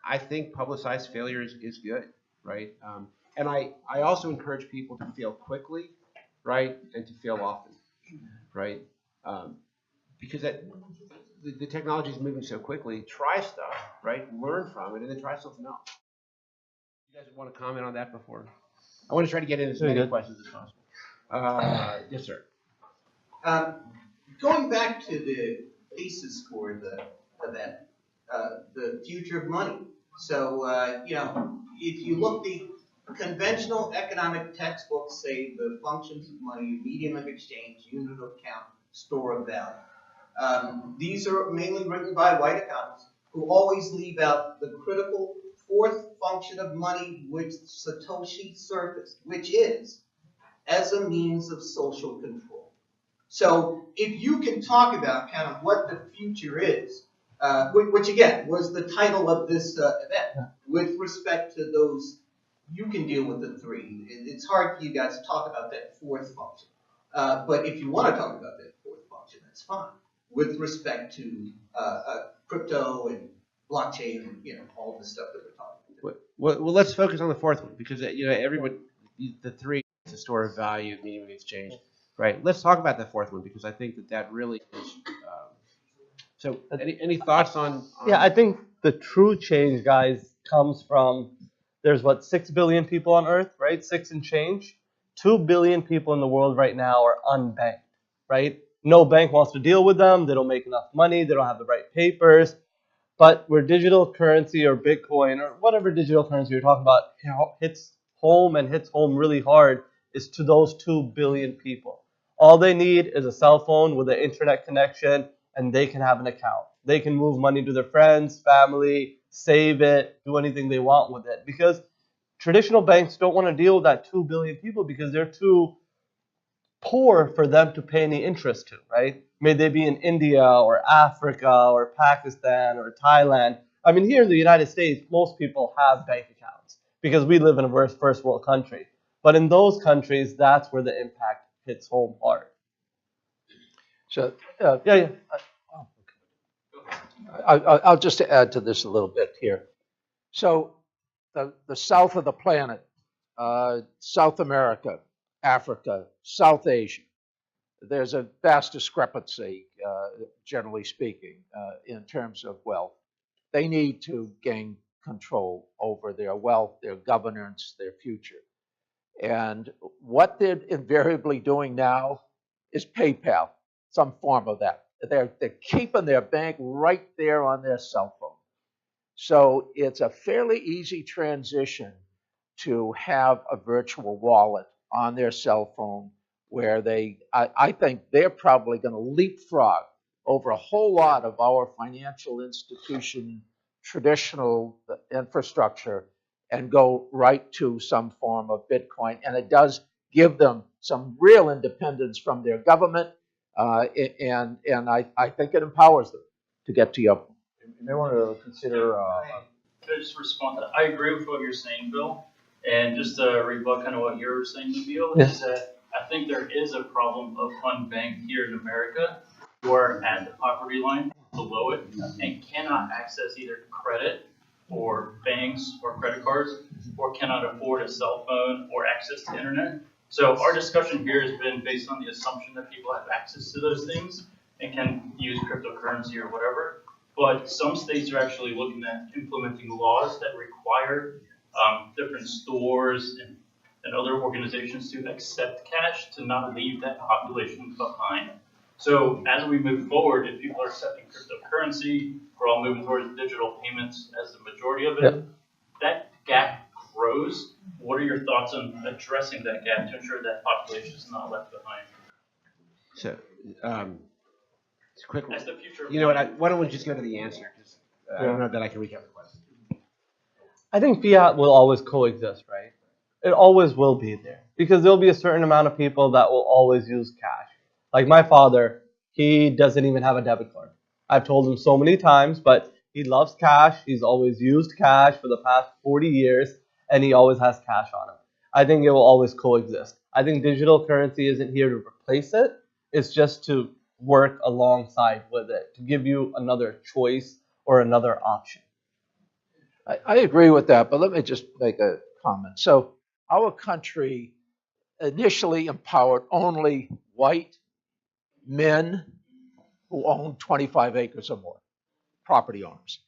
I think publicized failure is good, right? And I also encourage people to fail quickly, right, and to fail often, right? Because the technology is moving so quickly. Try stuff, right? Learn from it, and then try something else. You guys want to comment on that before? I want to try to get in as many questions as possible. Yes, sir. Going back to the thesis for the event, the future of money. So, if you look, the conventional economic textbooks say the functions of money, medium of exchange, unit of account, store of value. These are mainly written by white economists who always leave out the critical fourth function of money, which Satoshi surfaced, which is as a means of social control. So if you can talk about kind of what the future is, which again was the title of this event, with respect to those, you can deal with the three. It's hard for you guys to talk about that fourth function. But if you want to talk about that fourth function, that's fine. With respect to crypto and blockchain and all the stuff that we're talking about. Well, let's focus on the fourth one because everyone, the three is a store of value, medium of exchange, right? Let's talk about the fourth one because I think that really is. So, any thoughts on? Yeah, I think the true change, guys, comes from there's 6 billion people on Earth, right? 6 and change. 2 billion people in the world right now are unbanked, right? No bank wants to deal with them. They don't make enough money. They don't have the right papers. But where digital currency or Bitcoin or whatever digital currency you're talking about hits home really hard is to those 2 billion people. All they need is a cell phone with an internet connection and they can have an account. They can move money to their friends, family, save it, do anything they want with it. Because traditional banks don't want to deal with that 2 billion people because they're too poor for them to pay any interest to, right? May they be in India or Africa or Pakistan or Thailand. I mean, here in the United States, most people have bank accounts because we live in a first world country. But in those countries, that's where the impact hits home hard. So, Yeah. I'll just add to this a little bit here. So, the south of the planet, South America, Africa, South Asia, there's a vast discrepancy, generally speaking, in terms of wealth. They need to gain control over their wealth, their governance, their future. And what they're invariably doing now is PayPal, some form of that. They're keeping their bank right there on their cell phone. So it's a fairly easy transition to have a virtual wallet on their cell phone where I think they're probably going to leapfrog over a whole lot of our financial institution, traditional infrastructure, and go right to some form of Bitcoin. And it does give them some real independence from their government, and I think it empowers them to get to your point. You may want to consider. Could I just respond to that? I agree with what you're saying, Bill. And just to rebut kind of what you're saying, Nabeel, is that I think there is a problem of unbanked here in America who are at the poverty line, below it, and cannot access either credit or banks or credit cards, or cannot afford a cell phone or access to internet. So our discussion here has been based on the assumption that people have access to those things and can use cryptocurrency or whatever. But some states are actually looking at implementing laws that require different stores and other organizations to accept cash to not leave that population behind. So as we move forward, if people are accepting cryptocurrency, we're all moving towards digital payments as the majority of it, that gap grows. What are your thoughts on addressing that gap to ensure that population is not left behind? So, it's a quick one. As the future of You know what? Why don't we just go to the answer? Because I don't know that I can recap the question. I think fiat will always coexist, right? It always will be there because there'll be a certain amount of people that will always use cash. Like my father, he doesn't even have a debit card. I've told him so many times, but he loves cash. He's always used cash for the past 40 years, and he always has cash on him. I think it will always coexist. I think digital currency isn't here to replace it. It's just to work alongside with it, to give you another choice or another option. I agree with that, but let me just make a comment. So our country initially empowered only white men who own 25 acres or more, property owners.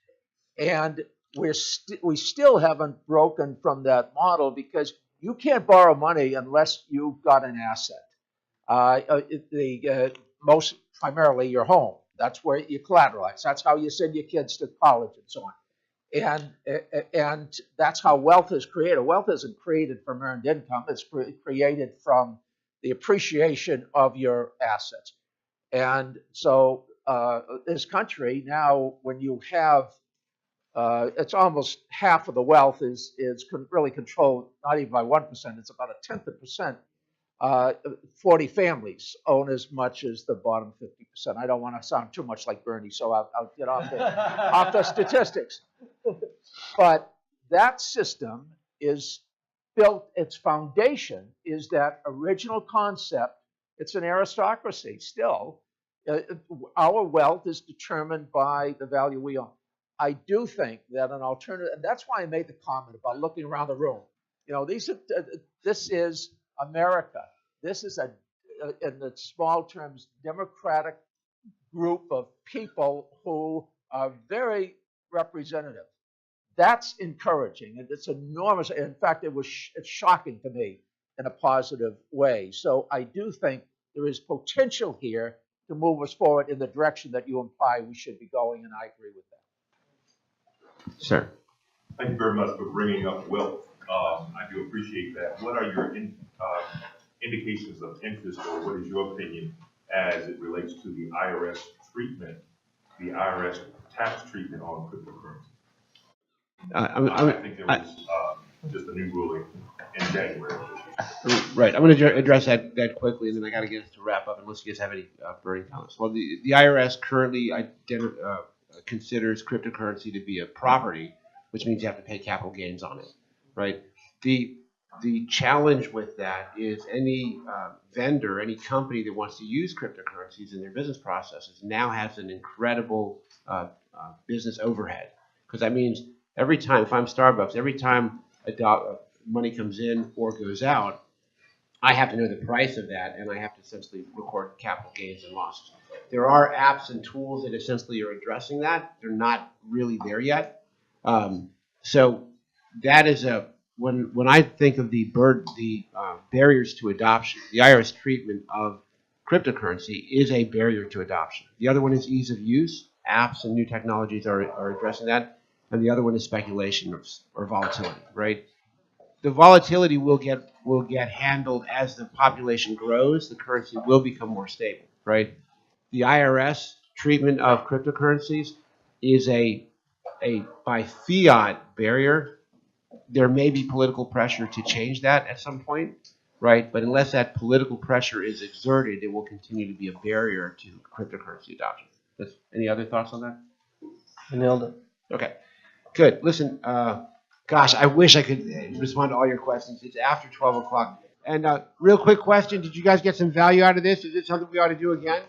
And we still haven't broken from that model because you can't borrow money unless you've got an asset. Most primarily your home. That's where you collateralize. That's how you send your kids to college and so on. And that's how wealth is created. Wealth isn't created from earned income. It's created from the appreciation of your assets. And so this country now, when you have, it's almost half of the wealth is really controlled, not even by 1%, it's about 1/10% 40 families own as much as the bottom 50%. I don't want to sound too much like Bernie, so I'll get off the statistics. But that system is built, its foundation is that original concept. It's an aristocracy still. Our wealth is determined by the value we own. I do think that an alternative, and that's why I made the comment about looking around the room. You know, this is America. This is in the small terms, democratic group of people who are very representative. That's encouraging, and it's enormous. In fact, it's shocking to me in a positive way. So I do think there is potential here to move us forward in the direction that you imply we should be going, and I agree with that. Sir. Thank you very much for bringing up wealth. I do appreciate that. What are your indications of interest, or what is your opinion as it relates to the IRS treatment, the IRS tax treatment on cryptocurrency? I think there was just a new ruling in January. Right. I'm going to address that quickly, and then I got to get us to wrap up unless you guys have any burning comments. Well, the IRS currently considers cryptocurrency to be a property, which means you have to pay capital gains on it, right? The challenge with that is any vendor, any company that wants to use cryptocurrencies in their business processes now has an incredible business overhead, because that means every time, if I'm Starbucks, every time money comes in or goes out, I have to know the price of that, and I have to essentially record capital gains and losses. There are apps and tools that essentially are addressing that. They're not really there yet. So that is when I think of the barriers to adoption, the IRS treatment of cryptocurrency is a barrier to adoption. The other one is ease of use. Apps and new technologies are addressing that. And the other one is speculation or volatility, right? The volatility will get handled as the population grows. The currency will become more stable, right? The IRS treatment of cryptocurrencies is a by fiat barrier. There may be political pressure to change that at some point, right? But unless that political pressure is exerted, it will continue to be a barrier to cryptocurrency adoption. Any other thoughts on that? I nailed it. Okay, good. Listen, gosh, I wish I could respond to all your questions. It's after 12 o'clock. And real quick question, did you guys get some value out of this? Is it something we ought to do again?